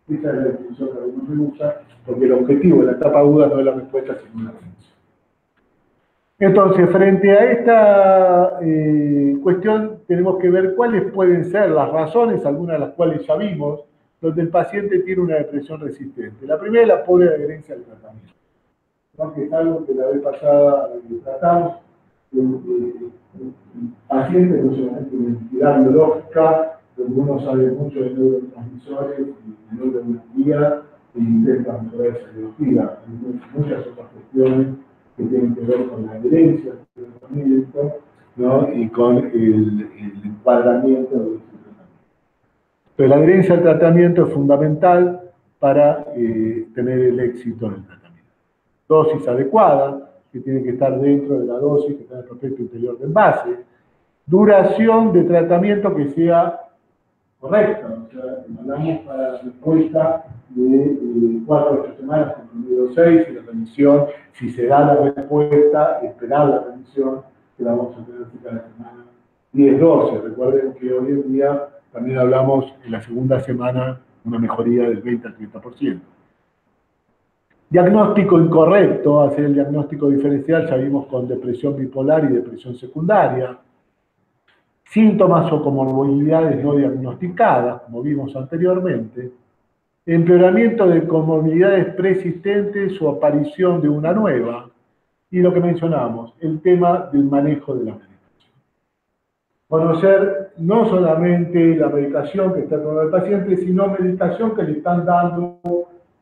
Esa es la definición que algunos me gusta, porque el objetivo de la etapa aguda no es la respuesta, sino la remisión. Entonces, frente a esta cuestión, tenemos que ver cuáles pueden ser las razones, algunas de las cuales ya vimos, donde el paciente tiene una depresión resistente. La primera es la pobre adherencia al tratamiento, ¿no? Que es algo que la vez pasada tratamos. el paciente no solamente de identidad biológica, donde uno sabe mucho de neurotransmisores y de neurobiología e intenta mejorar esa biología. Hay muchas otras cuestiones que tienen que ver con la adherencia del tratamiento, ¿no? Y con el encuadramiento de ese tratamiento. Pero la adherencia al tratamiento es fundamental para tener el éxito del tratamiento. Dosis adecuada, que tiene que estar dentro de la dosis que está en el prospecto interior de envase. Duración de tratamiento que sea correcta, o sea, hablamos para la respuesta de 4 a 8 semanas, con promedio 6, y la remisión, si se da la respuesta, esperar la remisión, que la vamos a tener cerca de la semana 10-12. Recuerden que hoy en día también hablamos en la segunda semana una mejoría del 20 al 30%. Diagnóstico incorrecto, hacer el diagnóstico diferencial, ya vimos con depresión bipolar y depresión secundaria. Síntomas o comorbilidades no diagnosticadas, como vimos anteriormente. Empeoramiento de comorbilidades preexistentes o aparición de una nueva. Y lo que mencionamos, el tema del manejo de la medicación. Conocer no solamente la medicación que está tomando el paciente, sino medicación que le están dando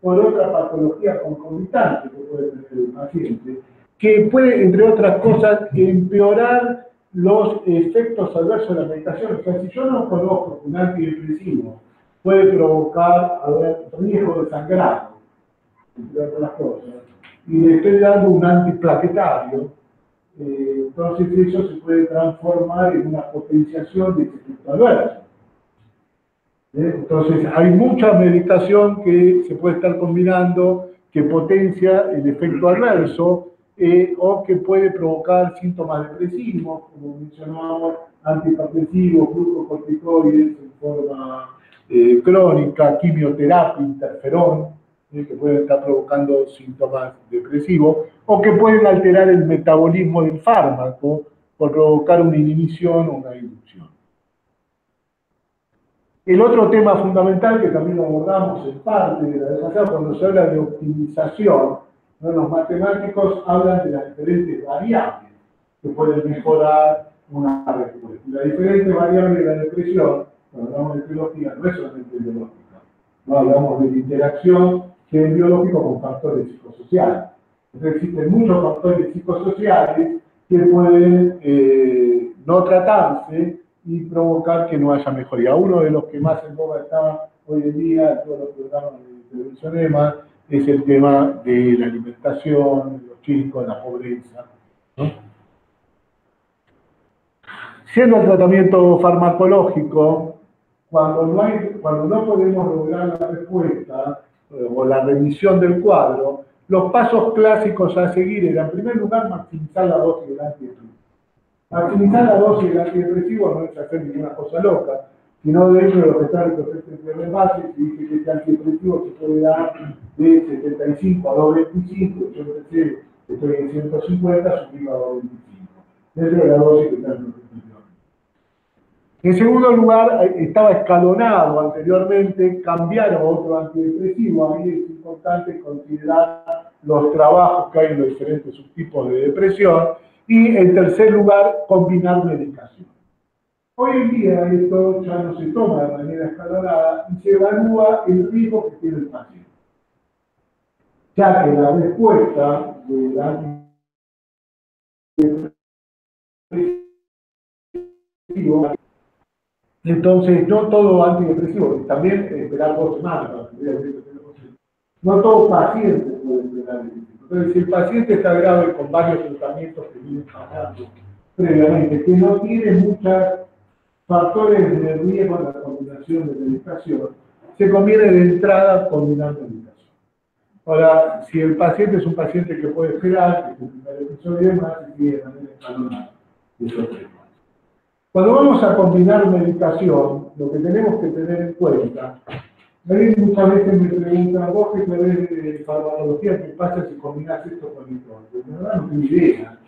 por otra patología concomitante que puede tener el paciente, que puede, entre otras cosas, empeorar los efectos adversos de la medicación. O sea, si yo no conozco que un antidepresivo puede provocar riesgo de sangrado, entre otras cosas, y le estoy dando un antiplaquetario, entonces eso se puede transformar en una potenciación de ese efecto adverso. Entonces, hay mucha medicación que se puede estar combinando que potencia el efecto adverso o que puede provocar síntomas depresivos, como mencionábamos, antihipertensivos, glucocorticoides en forma crónica, quimioterapia, interferón, que pueden estar provocando síntomas depresivos, o que pueden alterar el metabolismo del fármaco por provocar una inhibición o una inducción. El otro tema fundamental que también lo abordamos en parte de la desarrollo, cuando se habla de optimización, ¿no? Los matemáticos hablan de las diferentes variables que pueden mejorar una respuesta. La diferente variable de la depresión, cuando hablamos de biología, no es solamente biológica, no hablamos de la interacción que es biológico con factores psicosociales. Entonces existen muchos factores psicosociales que pueden no tratarse y provocar que no haya mejoría. Uno de los que más en boga está hoy en día en todos los programas de televisión EMA es el tema de la alimentación, los chicos, la pobreza, ¿no? Siendo el tratamiento farmacológico, cuando no podemos lograr la respuesta o la remisión del cuadro, los pasos clásicos a seguir eran, en primer lugar, maximizar la dosis del antidepresivo. Maximizar la dosis del antidepresivo no es hacer ninguna cosa loca, sino dentro de lo que está en el prospecto de base, se dice que este antidepresivo se puede dar de 75 a 225, yo empecé, estoy en 150, subido a 225, dentro de la dosis que está en el prospecto de base. En segundo lugar, estaba escalonado anteriormente cambiar a otro antidepresivo. Ahí es importante considerar los trabajos que hay en los diferentes subtipos de depresión. Y en tercer lugar, combinar medicación. Hoy en día esto ya no se toma de manera escalonada y se evalúa el riesgo que tiene el paciente. Ya que la respuesta del antidepresivo, entonces no todo antidepresivo, también esperar 2 semanas. No todo paciente puede esperar eso. Entonces, si el paciente está grave con varios tratamientos que vienen pasando previamente, que no tiene muchos factores de riesgo en la combinación de medicación, se conviene de entrada combinar medicación. Ahora, si el paciente es un paciente que puede esperar, que es un episodio más, se sigue de manera escalonada. Cuando vamos a combinar medicación, lo que tenemos que tener en cuenta, muchas veces me preguntan, vos que sabés de farmacología, ¿qué pasa si combinas esto con esto? De verdad no tengo idea,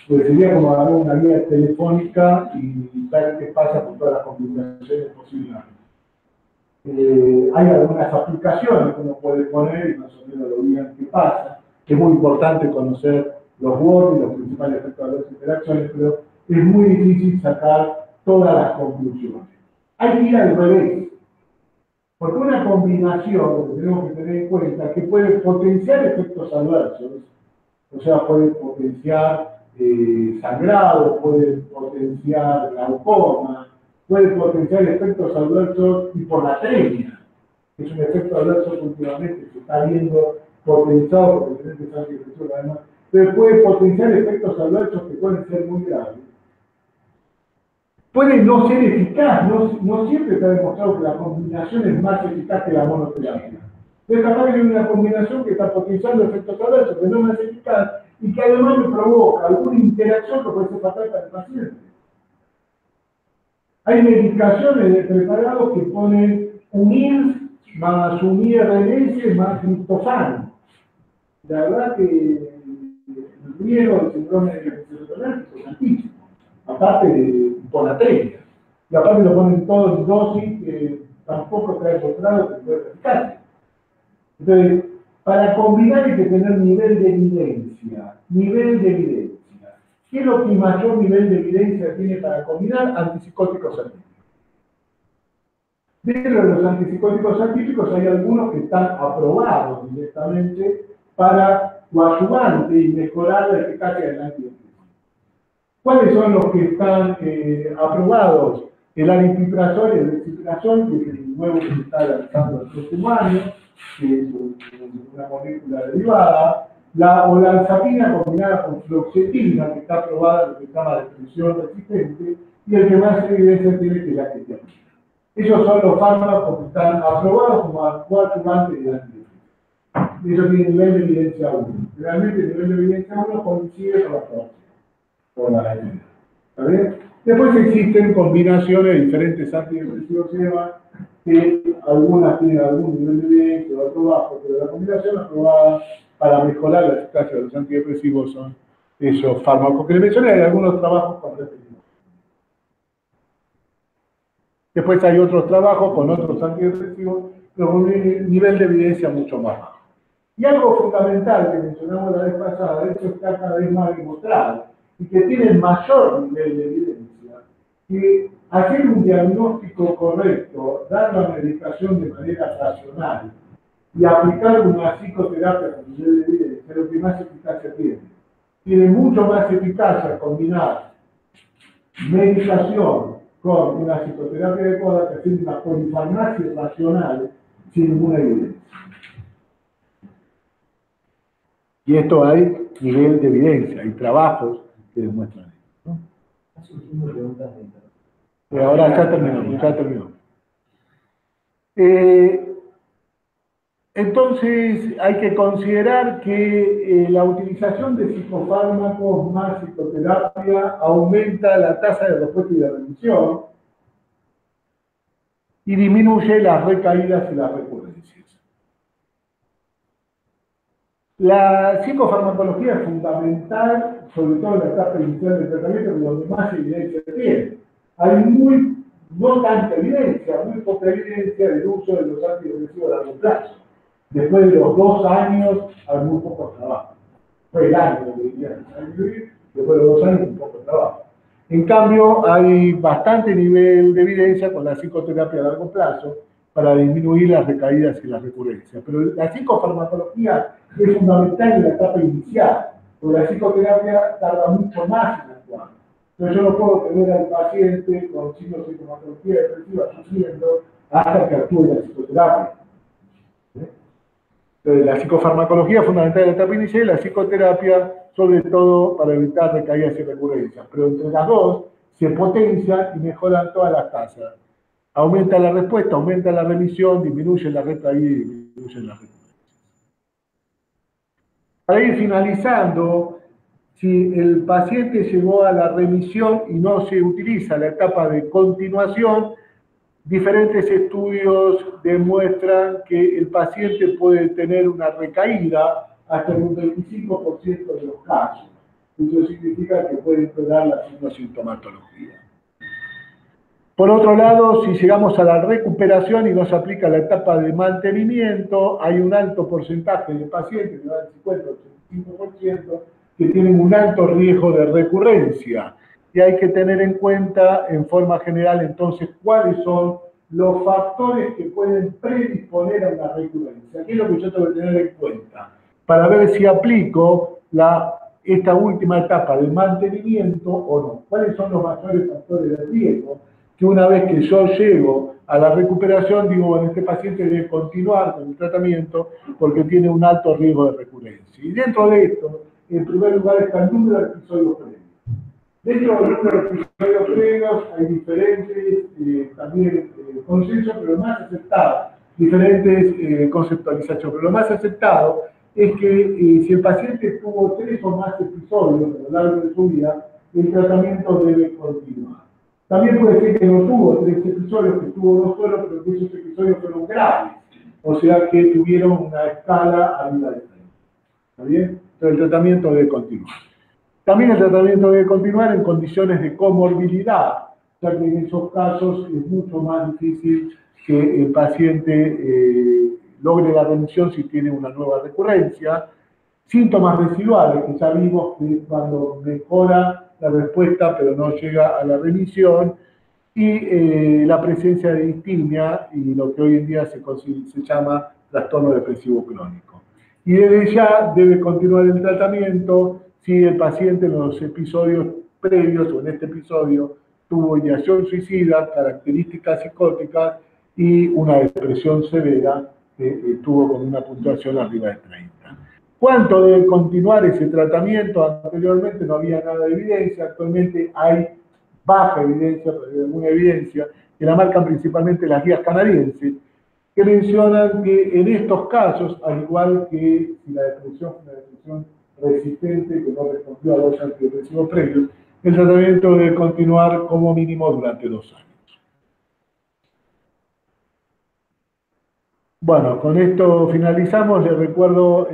porque sería como agarrar una guía telefónica y ver qué pasa con todas las combinaciones posibles. Hay algunas aplicaciones que uno puede poner y más o menos lo digan qué pasa. Es muy importante conocer los bordes y los principales efectos de las interacciones, pero es muy difícil sacar todas las conclusiones. Hay que ir al revés, porque una combinación, lo que tenemos que tener en cuenta, es que puede potenciar efectos adversos, o sea, puede potenciar sangrado, puede potenciar glaucoma, puede potenciar efectos adversos hiponatremia, que es un efecto adverso que últimamente se está viendo potenciado por diferentes antidepresivos además, pero puede potenciar efectos adversos que pueden ser muy graves. Puede no ser eficaz, no siempre está demostrado que la combinación es más eficaz que la monoterapia. Es capaz de una combinación que está potenciando efectos adversos, que no es más eficaz, y que además le provoca alguna interacción que puede ser fatal para el paciente. Hay medicaciones de preparados que ponen un INS más un IRLS más triptofano. La verdad que el riesgo del síndrome de serotonérgico es altísimo, aparte de hiponatremia. Y aparte lo ponen todo en dosis que tampoco está demostrado que puede ser eficaz. Entonces, para combinar hay que tener nivel de evidencia. Nivel de evidencia. ¿Qué es lo que mayor nivel de evidencia tiene para combinar? Antipsicóticos atípicos. Dentro de los antipsicóticos atípicos hay algunos que están aprobados directamente para coadyuvante y mejorar la eficacia del antidepresivo. ¿Cuáles son los que están aprobados? El aripiprazol y el dexiprazol, que es el nuevo que se está lanzando el próximo año, que es una molécula derivada, la olanzapina combinada con fluoxetina, que está aprobada en lo que se llama depresión resistente, y el que más evidencia tiene que es la ketamina. Esos son los fármacos que están aprobados como coadyuvantes de antidepresivos. Eso tiene nivel de evidencia 1. Realmente el nivel de evidencia 1 coincide con la próxima. Por la ayuda. ¿Está bien? Después existen combinaciones de diferentes antidepresivos y demás, que algunas tienen algún nivel de evidencia, otro bajo, pero la combinación aprobada para mejorar la eficacia de los antidepresivos son esos fármacos que les mencioné. Hay algunos trabajos con repetición. Después hay otros trabajos con otros antidepresivos, pero con un nivel de evidencia mucho más bajo. Y algo fundamental que mencionamos la vez pasada, de hecho está cada vez más demostrado, y que tiene mayor nivel de evidencia, que hacer un diagnóstico correcto, dar la medicación de manera racional y aplicar una psicoterapia con nivel de evidencia es lo que más eficacia tiene. Tiene mucho más eficacia combinar medicación con una psicoterapia adecuada que hacer una polifarmacia racional sin ninguna evidencia. Y esto hay nivel de evidencia, hay trabajos que demuestran esto, ¿no? Ahora ya terminó. Entonces hay que considerar que la utilización de psicofármacos más psicoterapia aumenta la tasa de respuesta y de remisión y disminuye las recaídas y las recurrencias. La psicofarmacología es fundamental, sobre todo en la etapa inicial del tratamiento, donde más evidencia tiene. Hay no tanta evidencia, muy poca evidencia del uso de los antidepresivos a largo plazo. Después de los 2 años hay muy poco trabajo. Fue el año que dirían, después de los 2 años muy poco trabajo. En cambio, hay bastante nivel de evidencia con la psicoterapia a largo plazo para disminuir las recaídas y las recurrencias. Pero la psicofarmacología es fundamental en la etapa inicial, porque la psicoterapia tarda mucho más en actuar. Entonces yo no puedo tener al paciente con signos de sintomatología depresiva sufriendo hasta que actúe la psicoterapia. Entonces la psicofarmacología es fundamental en la etapa inicial y la psicoterapia sobre todo para evitar recaídas y recurrencias. Pero entre las dos se potencian y mejoran todas las tasas. Aumenta la respuesta, aumenta la remisión, disminuye la recaída y disminuye la recurrencia. Para ir finalizando, si el paciente llegó a la remisión y no se utiliza la etapa de continuación, diferentes estudios demuestran que el paciente puede tener una recaída hasta un 25% de los casos. Eso significa que puede empeorar la sintomatología. Por otro lado, si llegamos a la recuperación y no se aplica la etapa de mantenimiento, hay un alto porcentaje de pacientes, que va del 50 al 85%, que tienen un alto riesgo de recurrencia. Y hay que tener en cuenta, en forma general, entonces, cuáles son los factores que pueden predisponer a una recurrencia. ¿Qué es lo que yo tengo que tener en cuenta? Para ver si aplico esta última etapa de mantenimiento o no. ¿Cuáles son los mayores factores de riesgo? Que una vez que yo llego a la recuperación, digo, bueno, este paciente debe continuar con el tratamiento porque tiene un alto riesgo de recurrencia. Y dentro de esto, en primer lugar, está el número de episodios previos. Dentro del número de episodios previos hay diferentes también consensos, pero más aceptados, diferentes conceptualizaciones. Pero lo más aceptado es que si el paciente tuvo 3 o más episodios a lo largo de su vida, el tratamiento debe continuar. También puede ser que no tuvo 3 episodios, que tuvo 2 solo, pero que esos episodios fueron graves. O sea que tuvieron una escala arriba de 30. ¿Está bien? Entonces el tratamiento debe continuar. También el tratamiento debe continuar en condiciones de comorbilidad, ya que en esos casos es mucho más difícil que el paciente logre la remisión si tiene una nueva recurrencia. Síntomas residuales, que ya vimos que cuando mejora la respuesta pero no llega a la remisión, y la presencia de distimia y lo que hoy en día se llama trastorno depresivo crónico. Y desde ya debe continuar el tratamiento si el paciente en los episodios previos o en este episodio tuvo ideación suicida, características psicóticas y una depresión severa que tuvo con una puntuación arriba de 30. ¿Cuánto debe continuar ese tratamiento? Anteriormente no había nada de evidencia, actualmente hay baja evidencia, pero hay alguna evidencia, que la marcan principalmente las guías canadienses, que mencionan que en estos casos, al igual que si la depresión fue una depresión resistente que no respondió a los antidepresivos previos, el tratamiento debe continuar como mínimo durante 2 años. Bueno, con esto finalizamos. Les recuerdo,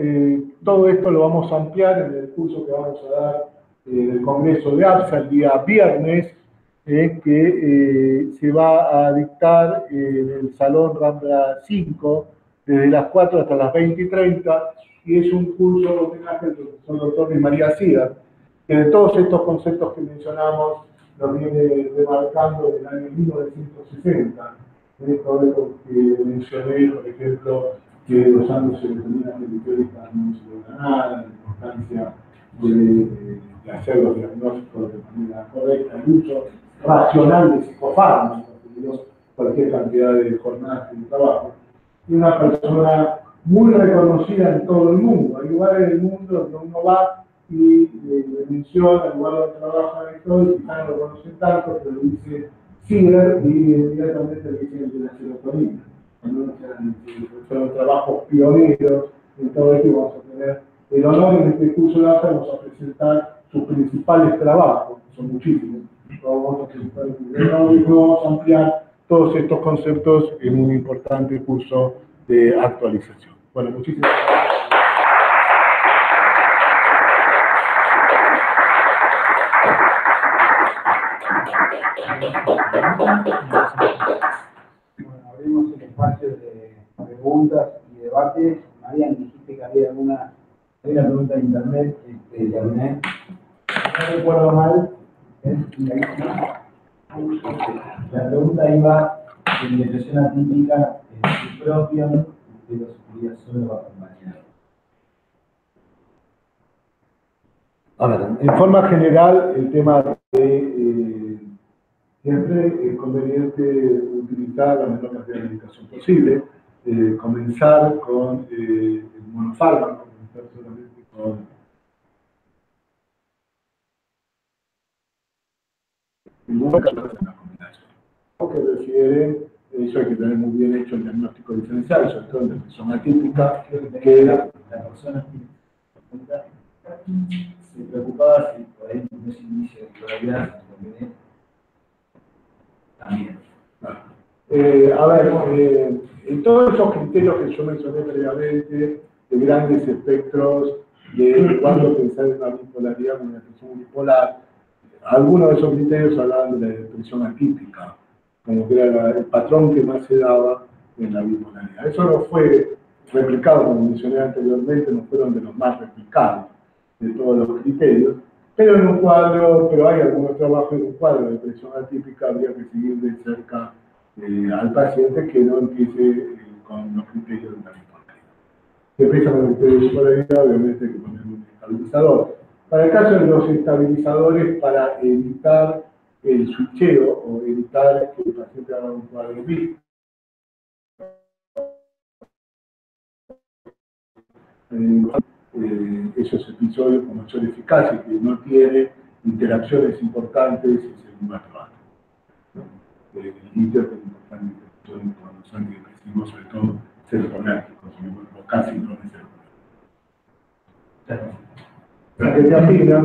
todo esto lo vamos a ampliar en el curso que vamos a dar del Congreso de APSA el día viernes, que se va a dictar en el Salón Rambla 5, desde las 4 hasta las 20:30, y es un curso de homenaje al profesor doctor Luis María Sida, que de todos estos conceptos que mencionamos los viene remarcando en el año 1960. Todo lo que mencioné, por ejemplo, que los años serotonina periférica no se logra nada, la importancia de hacer los diagnósticos de manera correcta, el uso racional de psicofármacos, cualquier cantidad de jornadas de trabajo. Y una persona muy reconocida en todo el mundo. Hay lugares del mundo donde uno va y le menciona el lugar donde trabaja y todo, y quizás no lo conocen tanto, pero dice Singer y inmediatamente le dicen de la serotonina. Son trabajos pioneros en todo esto, y vamos a tener el honor en este curso de APSA, vamos a presentar sus principales trabajos, son muchísimos. Vamos a ampliar todos estos conceptos en un importante curso de actualización. Bueno, muchísimas gracias. Bueno, abrimos el espacio de preguntas y debates. Marian, dijiste que había una pregunta de internet, no recuerdo mal, la pregunta iba en depresión atípica, su propio, de los días solo acompañado. A ver, en forma general, el tema de siempre es conveniente utilizar la menor cantidad de medicación posible, comenzar con el monofármaco, comenzar solamente con una combinación. Lo que refiere, eso hay que tener muy bien hecho el diagnóstico diferencial, sobre todo en depresión atípica, que la persona se preocupaba si por ahí no se inicia de titularidad, también. A ver, en todos esos criterios que yo mencioné previamente, de grandes espectros, de cuándo pensar en una bipolaridad o una depresión unipolar, algunos de esos criterios hablaban de la depresión atípica, como que era el patrón que más se daba en la bipolaridad. Eso no fue replicado, como mencioné anteriormente, no fueron de los más replicados. de todos los criterios, pero en un cuadro, pero hay algunos trabajos en un cuadro de depresión atípica, habría que seguir de cerca al paciente que no empiece con los criterios de la bipolaridad. Si empieza con el criterio de bipolaridad, obviamente hay que poner un estabilizador. Para el caso de los estabilizadores, para evitar el switcheo o evitar que el paciente haga un cuadro B, esos episodios con mayor eficacia, que no tiene interacciones importantes, es el imatroato. El litio es importante con los antidepresivos, sobre todo serotoniérgicos, o casi no serotoniérgicos. La que te afina,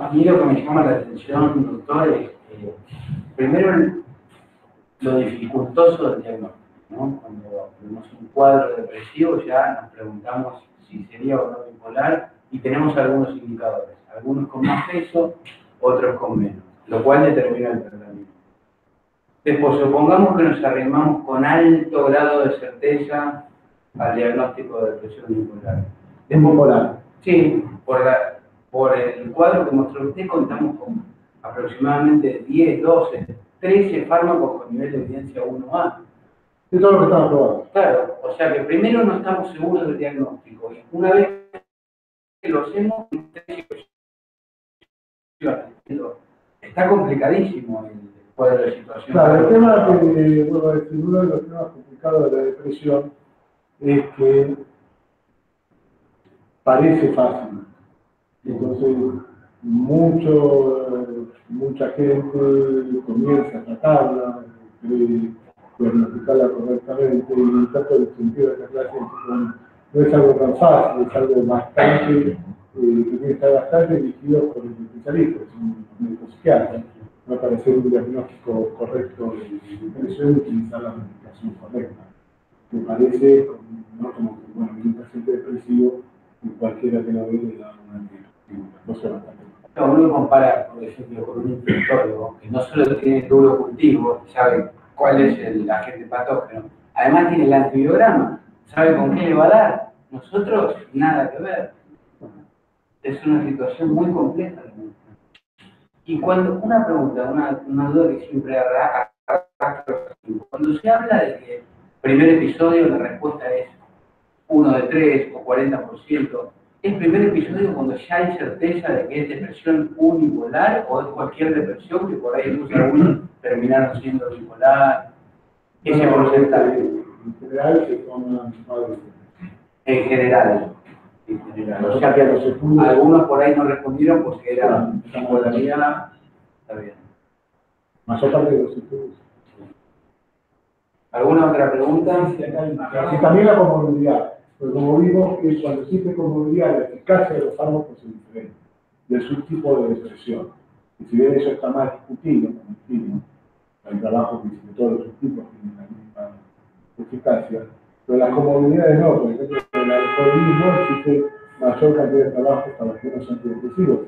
a mí lo que me llama la atención, doctor, es primero lo dificultoso del diagnóstico, ¿no? Cuando tenemos un cuadro depresivo ya nos preguntamos si sería o no bipolar y tenemos algunos indicadores, algunos con más peso, otros con menos, lo cual determina el tratamiento. Después, supongamos que nos arrimamos con alto grado de certeza al diagnóstico de depresión bipolar. bipolar. Sí, por el cuadro que mostró usted contamos con aproximadamente 10, 12, 13 fármacos con nivel de evidencia 1A. De todo lo que estamos probando. Claro, o sea que primero no estamos seguros del diagnóstico y una vez que lo hacemos, está complicadísimo el cuadro de situación. Claro, el tema que, bueno, uno de los temas complicados de la depresión es que parece fácil. Entonces, mucha gente comienza a tratarla, diagnosticarla correctamente, y en tanto el sentido de esta clase no es algo tan fácil, es algo bastante, que tiene que estar bastante dirigido por el especialista, es un médico psiquiatra, no para hacer un diagnóstico correcto de depresión y utilizar la medicación correcta. Me parece, ¿no? Como que, bueno, un paciente depresivo, cualquiera que lo ve le da un antidepresivo, entonces bastante. Uno compara, por ejemplo, con un infectólogo que no solo tiene duro cultivo, sabe cuál es el agente patógeno, además tiene el antibiograma, sabe con qué le va a dar. Nosotros, nada que ver. Es una situación muy compleja. Y cuando, una pregunta, una duda que siempre arrastro, cuando se habla de que primer episodio la respuesta es 1 de 3 o 40%, ¿es primer episodio cuando ya hay certeza de que es depresión unipolar o es cualquier depresión que por ahí incluso algunos terminaron siendo bipolar? Ese porcentaje. En general se toman padres. En general. En general. O sea que los estudios, algunos por ahí no respondieron porque era bipolaridad. Está bien. mayor parte de los estudios. ¿Alguna otra pregunta? Y también la comorbilidad. Porque como vimos que cuando existe comorbilidad, la eficacia de los fármacos es diferente del subtipo de depresión. Y si bien eso está más discutido, como dijimos, hay trabajos que dicen que todos los subtipos tienen la misma eficacia, pero las comorbilidades no. Por ejemplo, en el alcoholismo existe mayor cantidad de trabajos para algunos antidepresivos,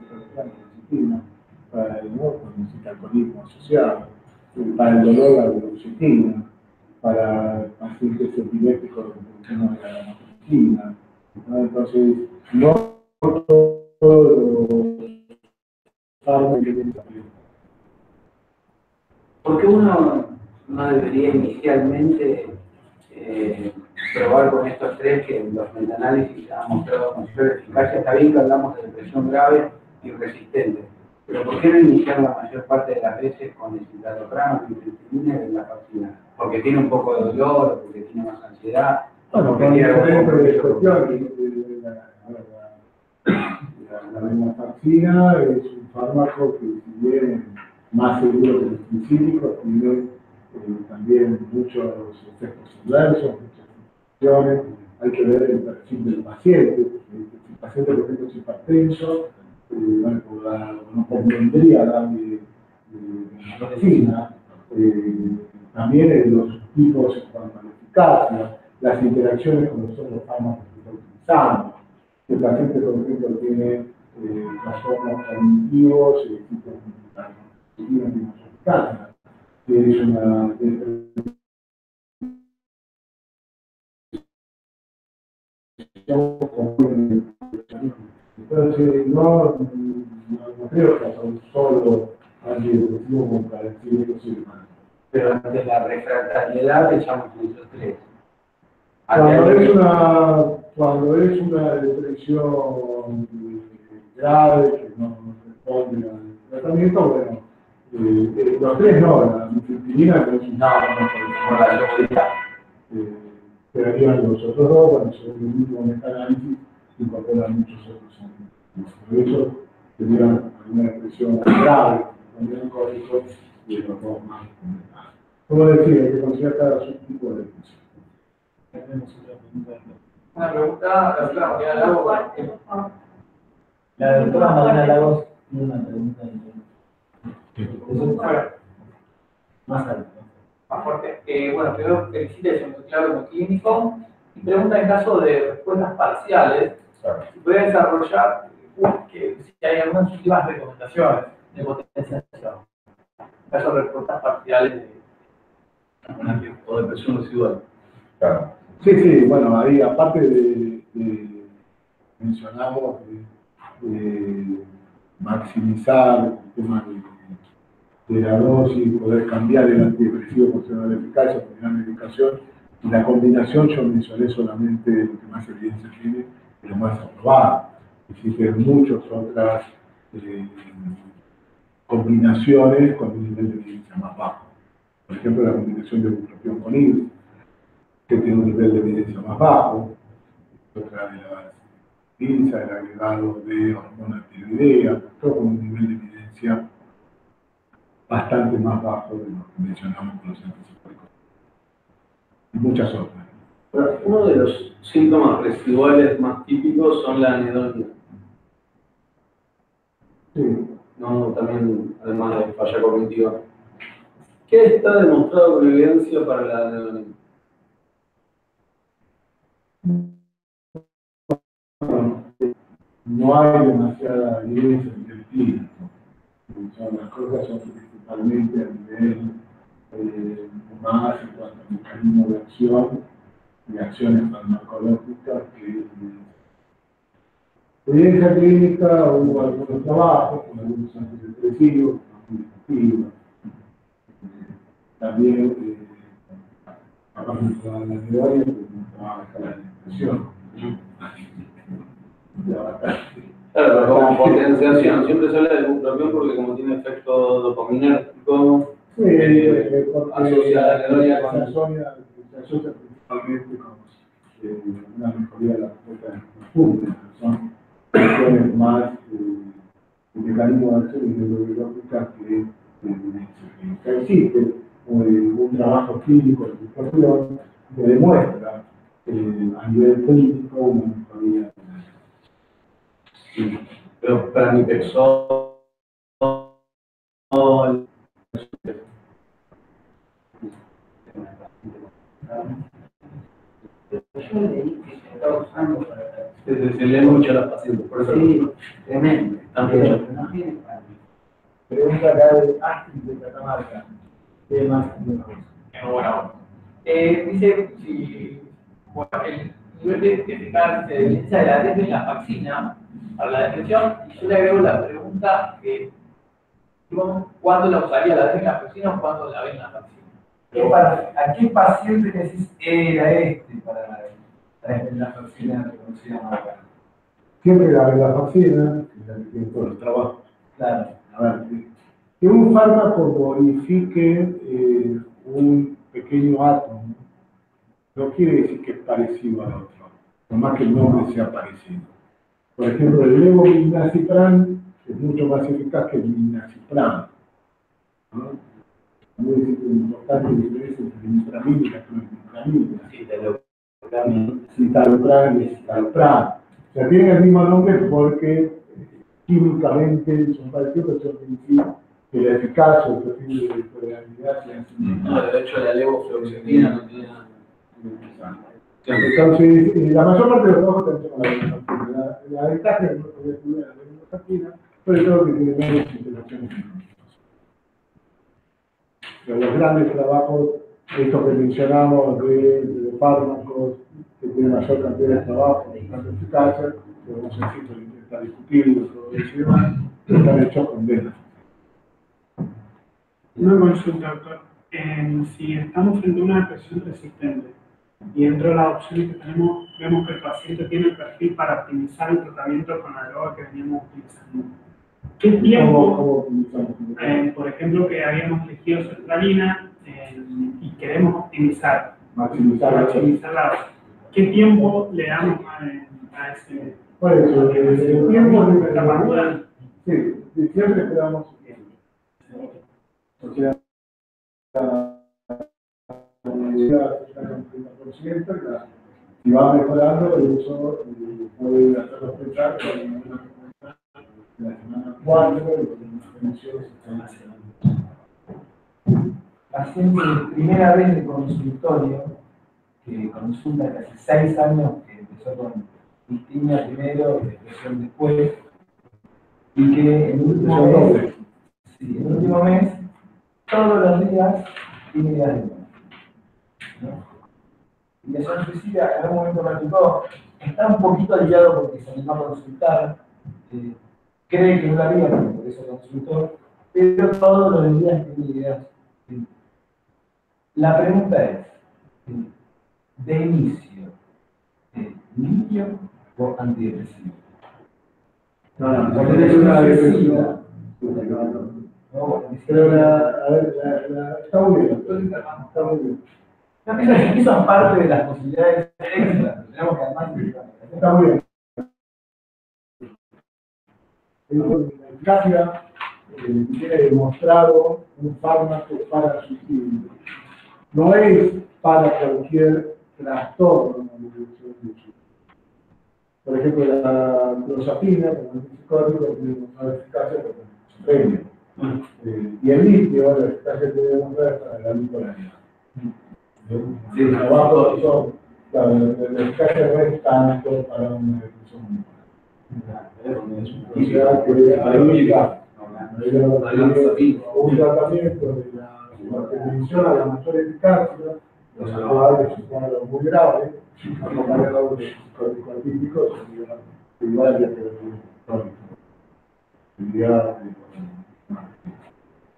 para el humor, cuando existe alcoholismo asociado, para el dolor, la duloxetina, para pacientes epilépticos que no de la motricina, ¿no? Entonces, no todos los fármacos. ¿Por qué uno no debería inicialmente probar con estos tres que los metaanálisis han mostrado con mayor eficacia? Está bien que hablamos de depresión grave y resistente, pero ¿por qué no iniciar la mayor parte de las veces con el citalopram, la y la vacuna? Porque tiene un poco de dolor, porque tiene más ansiedad. Bueno, con diferentes cuestiones. La venlafaxina es un fármaco que, si bien es más seguro que los principicos, tiene también muchos efectos adversos, muchas infecciones. Hay que ver el perfil del paciente. Si el paciente, por ejemplo, es hipertenso, bueno, no convendría darle venlafaxina. También los tipos en cuanto a la eficacia, las interacciones con los otros fármacos que está utilizando. El paciente, por ejemplo, tiene trastornos cognitivos, tipos de eficacia, que es una Entonces, no creo que haya un solo antidepresivo como para decir que soy humano. Pero ante la refractariedad le echamos muchos tres. Cuando es una depresión grave que no responde al tratamiento, bueno, los tres no, la mifeprina que es un por la seguridad. quedarían los otros dos, cuando se ve el mismo meta-análisis, se incorporan muchos otros antidepresivos. Por eso tendrían alguna depresión grave, también cólico y los dos más complicados. Como decía, hay que considerar cada subtipo de depresión. Tenemos otra pregunta. Una pregunta, la doctora Mariana Lagos. La doctora Mariana Lagos tiene una pregunta más alta. Más fuerte. Bueno, primero felicite muy claro como clínico. Y pregunta en caso de respuestas parciales, si puede desarrollar que si hay algunas últimas recomendaciones de potenciación. En caso de respuestas parciales o depresión residual. Claro. Sí, bueno, ahí aparte mencionamos maximizar el tema de la dosis, poder cambiar el antidepresivo por ser una eficacia, por una medicación, y la combinación yo mencioné solamente lo que más evidencia tiene y lo más aprobado. Existen muchas otras combinaciones con un nivel de evidencia más bajo. Por ejemplo, la combinación de bupropión con IVA, que tiene un nivel de evidencia más bajo, otra de las pinzas, el agregado de hormona tiroidea, todo con un nivel de evidencia bastante más bajo de lo que mencionamos con los antipsicóticos. Y muchas otras. Bueno, uno de los síntomas residuales más típicos son la anedonia. Sí. No, también, además de falla cognitiva. ¿Qué está demostrado con evidencia para la anedonia? No hay demasiada evidencia en el clínico. Las cosas son principalmente a nivel más en cuanto al mecanismo de acción y acciones farmacológicas que evidencia clínica. Hubo algunos trabajos con algunos antidepresivos, antidepresivos. También capaz de la anedonia, pues no trabaja la depresión. Claro, pero como potenciación, siempre se habla del bupropión porque como tiene efecto dopaminérgico, asocia la anedonia con... Se asocia principalmente con una mejoría de la respuesta profunda. Son acciones más de mecanismo de acción inmunobiológica que evidencia. Existe un trabajo clínico de bupropión que demuestra a nivel clínico una mejoría. Sí, pero para mi persona, Yo leí que se está usando para... se lee mucho a los pacientes, por eso. Sí, tremendo. También. No tiene cambio. Pregunta acá de Astrid de Catamarca. ¿Qué más tenemos? Bueno, dice si el nivel de eficacia de evidencia de la de la vacuna para la depresión, y yo le agrego la pregunta ¿cuándo la usaría la de la vacuna o cuándo la ven la vacuna? ¿A qué paciente decís era para la vacuna reconocida marca? Siempre la vacuna, que es la que tiene todos los trabajos. Claro. A ver, que un fármaco modifique un pequeño átomo no quiere decir que es parecido al otro, por más que el nombre sea parecido. Por ejemplo, el levominacipran es mucho más eficaz que el minacipran, ¿no? Muy importante diferencia entre imipramina y la clomipramina. Citalopram y citalopram. O sea, tienen el mismo nombre porque químicamente son parecidos, pero eso quiere decir que la eficacia o el perfil de tolerabilidad sea similar. No, de hecho la levofloxacina no tiene nada. Entonces, la mayor parte de los trabajos también son con la ventaja es que no podía estudiar la levofloxacina, sobre todo que tiene menos interacciones. Pero los grandes trabajos, estos que mencionamos de fármacos que tiene mayor cantidad de trabajo, más eficacia, que vamos a decir que está discutido, todo eso y demás, pero están hechos con velas. Una consulta, doctor. Si estamos frente a una depresión resistente y dentro de las opciones que tenemos, vemos que el paciente tiene el perfil para optimizar el tratamiento con la droga que veníamos utilizando. ¿Qué tiempo, ¿Cómo optimizamos? por ejemplo, que habíamos elegido sertralina y queremos optimizar, Maximizar la ¿qué tiempo le damos a ese? Bueno, el tiempo de ¿Está madura? Sí, siempre esperamos. O sea, si va mejorando, el uso puede hacerlo pensar que en la semana 4 y las emociones están haciendo. Paciente primera vez de consultorio, que consulta casi 6 años, que empezó con distimia primero y depresión después, y que en el último mes, sí, en el último mes, todos los días tiene ideas de muerte, ¿no? Y eso suicida, en algún momento platicó, está un poquito aliviado porque se animó a consultar, cree que no la haría, por eso consultó, pero todos los días tiene ideas. La pregunta es, de inicio, ¿litio o antidepresivo? Porque es una depresión. Pero está muy bien. Está muy bien. Aquí son parte de las posibilidades extras, tenemos que además. Está muy bien. En eficacia tiene demostrado un fármaco para suicidio. No es para cualquier trastorno. Por ejemplo, la clozapina, como antipsicótico, tiene una eficacia premio. Y el litio, la eficacia que debemos ver para la bipolaridad. Sí, abajo son, claro, la eficacia no es tanto para una depresión. Es una que ayuda un tratamiento de la televisión a la mayor eficacia, los acabados es un cuadro muy grave, acompañado de psicotípicos, igual de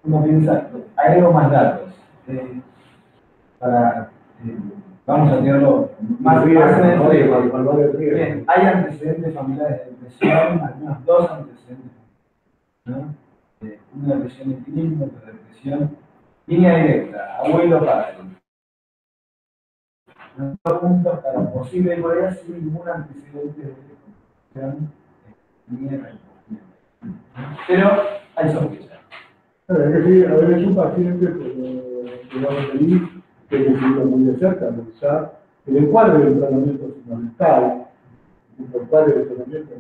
Uno piensa, agrego más datos, vamos a tenerlo más en el riesgo. Bien, hay antecedentes familiares de depresión, al menos 2 antecedentes, ¿no? Una depresión equilibrio, otra depresión, línea directa, abuelo-padre. 2 puntos para posible igualdad sin ningún antecedente de depresión ni de recogimiento. Pero hay sospechas. Es decir, a ver, es un paciente que va a venir, que hay que seguirlo muy de cerca, revisar el encuadre del tratamiento fundamental, el encuadre del tratamiento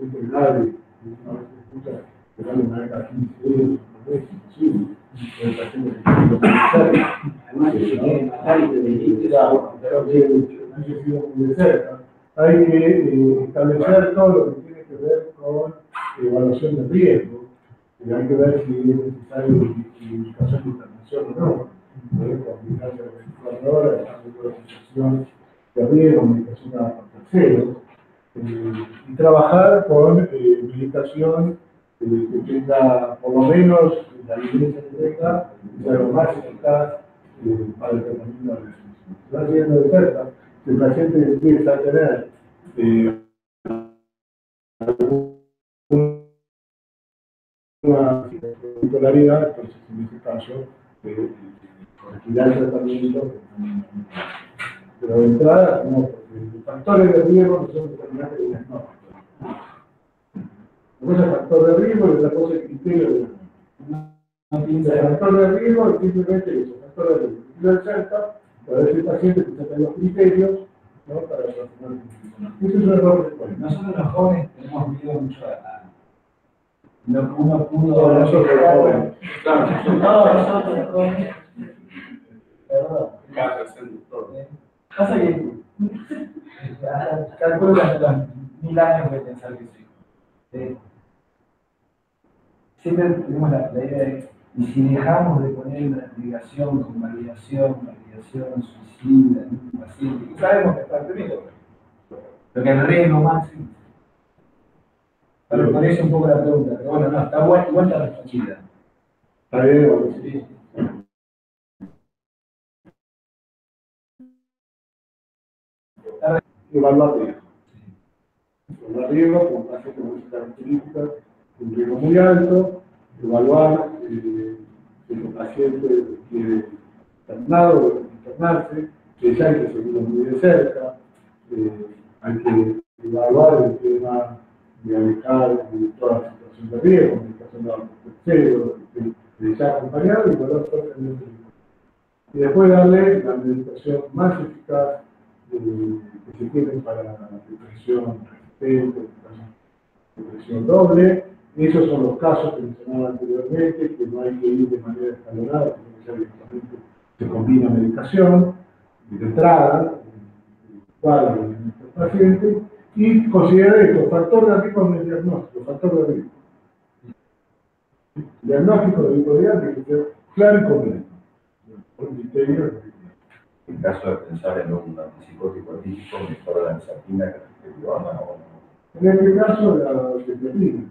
es muy grave, una vez se escucha que vale una vez cada 15 días, no es imposible, el paciente que tiene que revisar, además que se quiere matar y hay que seguirlo muy de cerca. Hay que establecer todo lo que tiene que ver con evaluación de riesgo. Hay que ver si es necesario indicación de internación o no. Con vigilancia de 24 horas, dejando toda la situación de riesgo, medicación a terceros. Y trabajar con medicación que tenga, por lo menos, la evidencia que tenga, sea lo más eficaz para el tratamiento de la depresión. Se va siguiendo de cerca, si el paciente empieza a tener una bipolaridad, entonces en este caso, retirar el tratamiento, pero de entrada, no, porque los factores de riesgo no son determinantes de diagnóstico. Una cosa es factor de riesgo y otra cosa es criterio de diagnóstico. El factor de riesgo es simplemente eso, factor de riesgo. Y de cerca, para ver si el paciente que tener los criterios, ¿no? Para transformar el. Eso es un error de cuenta. Nosotros los jóvenes tenemos miedo mucho a lo que uno pudo No, nosotros los jóvenes. No, nosotros los jóvenes. Perdón. Pasa que calculo que hasta los 1000 años voy a pensar que sí. Siempre tenemos la idea de Y si dejamos de poner una ligación con validación, suicida en un paciente, que sabemos que está en peligro, pero que el riesgo máximo. Pero por eso un poco la pregunta, pero bueno, no, está buena, igual está respondida. Está bien, bueno, sí. Evaluar riesgo. Evaluar riesgo con pacientes con esas características, un riesgo muy alto, evaluar si el paciente quiere internado o internarse, que ya hay que seguirlo muy de cerca, hay que evaluar el tema de alejar toda la situación de riesgo, medicación de tercero, de ya acompañado y evaluar fuertemente. Y después darle la medicación más eficaz que se tiene para la depresión resistente, depresión doble. Esos son los casos que mencionaba anteriormente, que no hay que ir de manera escalonada, sino que ya directamente se combina medicación de entrada, cuadro de nuestros pacientes, y considerar esto, factor de riesgo en el diagnóstico, factor de riesgo. El diagnóstico de bipolaridad tiene que ser claro y completo. Por criterio. En caso de pensar en un antipsicótico atípico, mejora la enzapina que la risperidona o no. En este caso, la ketamina.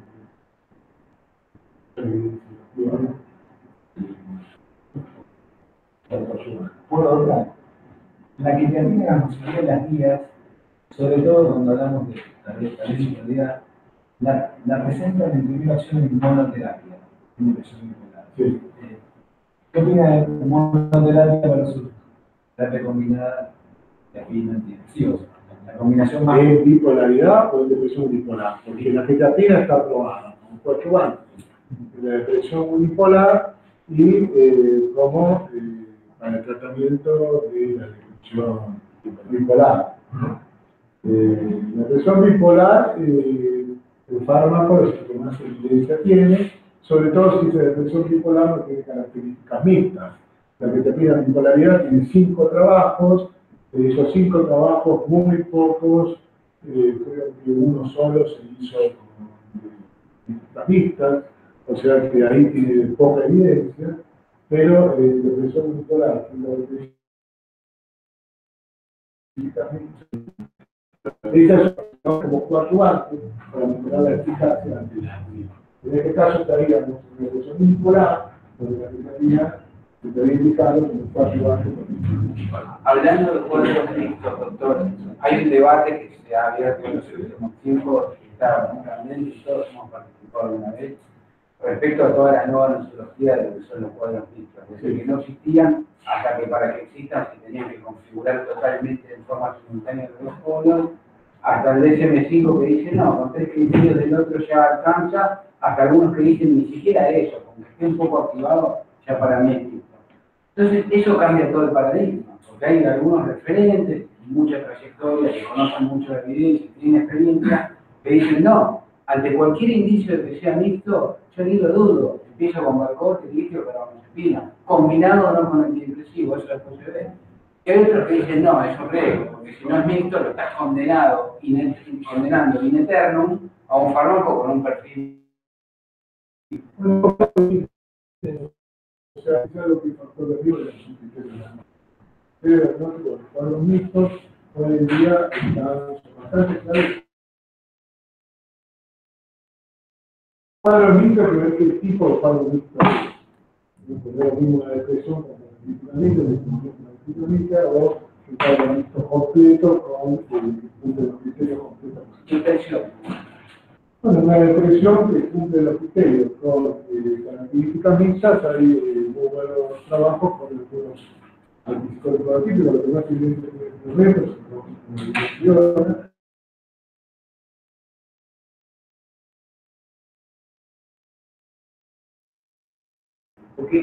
Por otra, la que termina la mayoría de las guías, sobre todo cuando hablamos de la bipolaridad, la presentan en primera opción en monoterapia, en depresión bipolar. Sí. ¿Qué opina de monoterapia versus terapia combinada de antidepresivos? La combinación más. ¿Es bipolaridad o es depresión bipolar? Porque la ketamina está aprobada como coadyuvante en la depresión unipolar y como para el tratamiento de la depresión bipolar. La depresión bipolar, el fármaco es el que más evidencia tiene, sobre todo si esa depresión bipolar no tiene características mixtas. La ketamina bipolaridad tiene 5 trabajos, de esos 5 trabajos muy pocos, creo que uno solo se hizo con mixtas, o sea que ahí tiene poca evidencia, pero depresión bipolar, esas son como coadyuvantes para mejorar la eficacia ante la vida. En este caso estaríamos en depresión bipolar, donde la ketamina se estaría indicando como coadyuvante. Hablando de cuadros mixtos, doctor, hay un debate que se ha abierto en los últimos tiempos, que está muy candente y todos hemos participado alguna vez, respecto a toda la nueva nosología de lo que son los cuadros mixtos. Es decir, que no existían hasta que para que existan se tenían que configurar totalmente en forma simultánea los dos polos, hasta el DSM-5 que dice no, con 3 criterios del otro ya alcanza, hasta algunos que dicen ni siquiera eso, con que esté un poco activado, ya para mí es mixto. Entonces, eso cambia todo el paradigma, porque hay algunos referentes, mucha trayectoria, que conocen mucho la evidencia, que tienen experiencia, que dicen no, ante cualquier indicio de que sea mixto, yo ni lo dudo, empiezo con Valcote, litio, carbamazepina, combinado o no con antidepresivo, eso después se ve. Y hay otros que dicen no, es un riesgo, porque si no es mixto, lo estás condenando in eternum a un fármaco con un perfil. O sea, es algo que el factor de riesgo es un criterio. Pero el diagnóstico de los cuadros mixtos hoy en día están bastante claros. Cuadros mixtos, pero es que el tipo de cuadro mixto es. No es lo mismo la depresión con la clínica o un cuadro mixto completo con los criterios completos. ¿Qué tensión? Bueno, una depresión que cumple los criterios con características mixtas, hay muy buenos trabajos con algunos antipsicóticos atípicos, lo que más evidente en este momento son Porque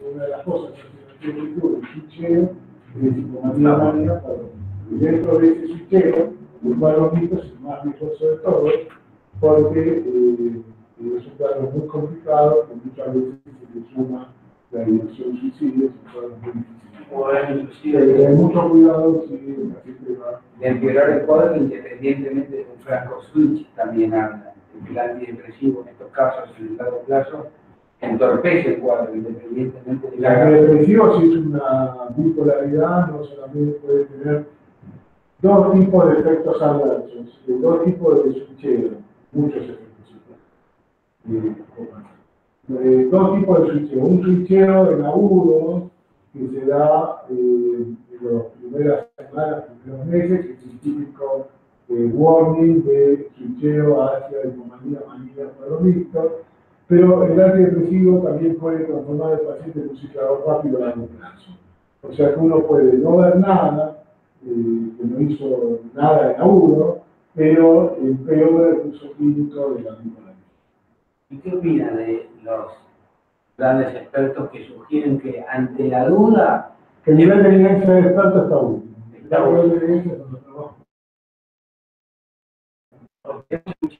una de las cosas que se el fichero de psicometría manual, y dentro de ese fichero, el cuadro mixto es el más riesgoso de todos, porque es un cuadro muy complicado, que muchas veces se le suma la dirección suicidio, es un cuadro muy difícil. o inclusive Hay mucho cuidado si la gente va de empeorar el cuadro independientemente de Franco Switch también habla de que el antidepresivo en estos casos, en el largo plazo, entorpece el cuadro, independientemente de El antidepresivo, si es una bipolaridad, no solamente puede tener dos tipos de efectos adversos, dos tipos de switcheo, muchos efectos adversos. Dos tipos de switcheo. Un switcheo en agudo, que se da en las primeras semanas, primeros meses, que es el típico warning de switcheo hacia hipomanía, manía, cuadro. Pero el antidepresivo también puede transformar al paciente en un ciclador rápido a largo plazo. O sea que uno puede no ver nada, que no hizo nada en agudo, pero empeora el curso clínico de la bipolaridad. ¿Y qué opina de los grandes expertos que sugieren que ante la duda... Que el nivel de evidencia de experto está último. El nivel de evidencia es donde trabajo.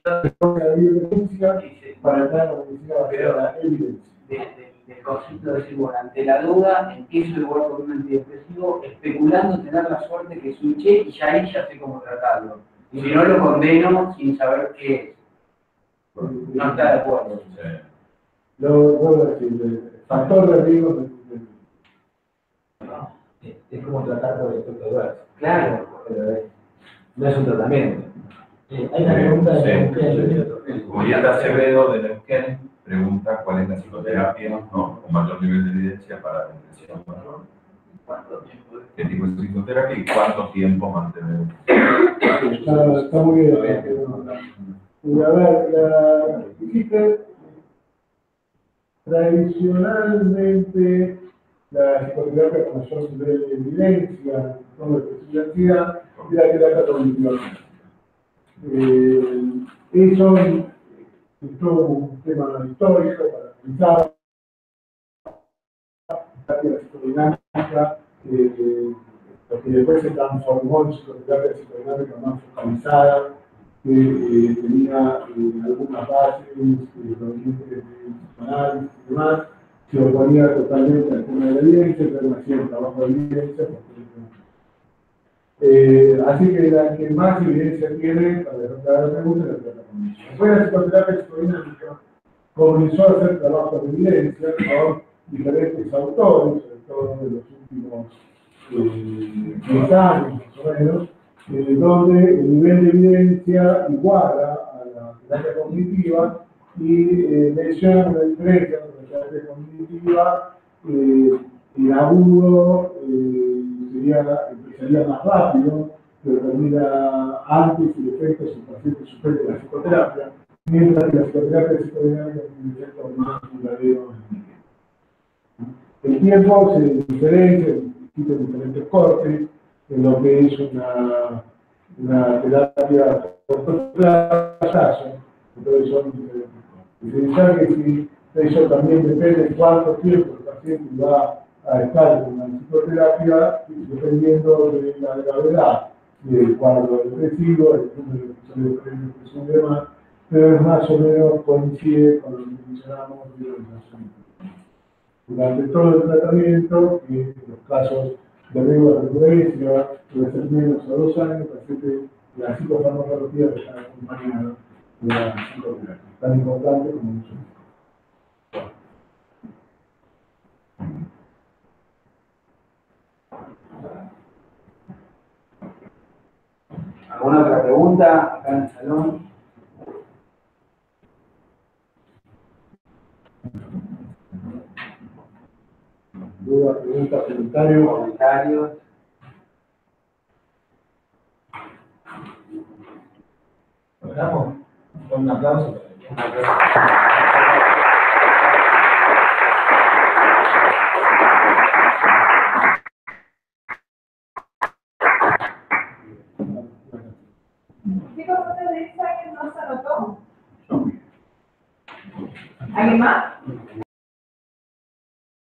La evidencia para entrar a la medicina basada en la evidencia. Del concepto de decir, bueno, ante la duda empiezo igual con un antidepresivo, especulando tener la suerte que switché y ya ahí ya sé cómo tratarlo. Y si no lo condeno sin saber qué es. No está de acuerdo. El factor de riesgo Es como tratar por el efecto adverso. Claro. Pero no es un tratamiento. Hay una pregunta de Neuquén. Julieta Acevedo de Neuquén pregunta cuál es la psicoterapia con mayor nivel de evidencia para la depresión mayor. ¿Qué tipo de psicoterapia y cuánto tiempo mantener? Está muy bien. Y a ver, dijiste, tradicionalmente la psicoterapia con mayor nivel de evidencia, con especificidad, y la terapia cognitiva. Eso es todo un tema histórico para analizar la psicodinámica, lo que después se transformó en psicoterapia psicodinámica más focalizada, que tenía algunas bases provenientes de psicoanálisis y demás, se oponía totalmente al tema de la evidencia, pero hacía un trabajo de evidencia. Así que la que más evidencia tiene, para responder la pregunta, es la terapia cognitiva. Después la psicoterapia psicodinámica comenzó a hacer trabajo de evidencia con diferentes autores, sobre todo de los últimos 10 años más o menos, donde el nivel de evidencia iguala a la terapia cognitiva y menciona una diferencia entre la terapia cognitiva y agudo empezaría más rápido, pero termina antes y efectos en pacientes sujetos a la psicoterapia, mientras que la psicoterapia psicodinámica tiene un efecto más duradero en el tiempo. El tiempo se diferencia, existen diferentes cortes, en lo que es una terapia a corto plazo, entonces son diferentes cortes. Y pensar que si eso también depende de cuánto tiempo el paciente va a estar en la psicoterapia, dependiendo de la gravedad del cuadro depresivo, el número de episodios de depresión y demás, pero más o menos coincide con lo que mencionamos de la relación. Durante todo el tratamiento, en los casos de riesgo de recurrencia, puede ser menos a 2 años, la psicofarmacología está acompañada de la psicoterapia, tan importante como mucho. ¿Alguna otra pregunta acá en el salón? Dudas, preguntas, comentarios. Comentarios. ¿Logramos? Un aplauso. Un aplauso.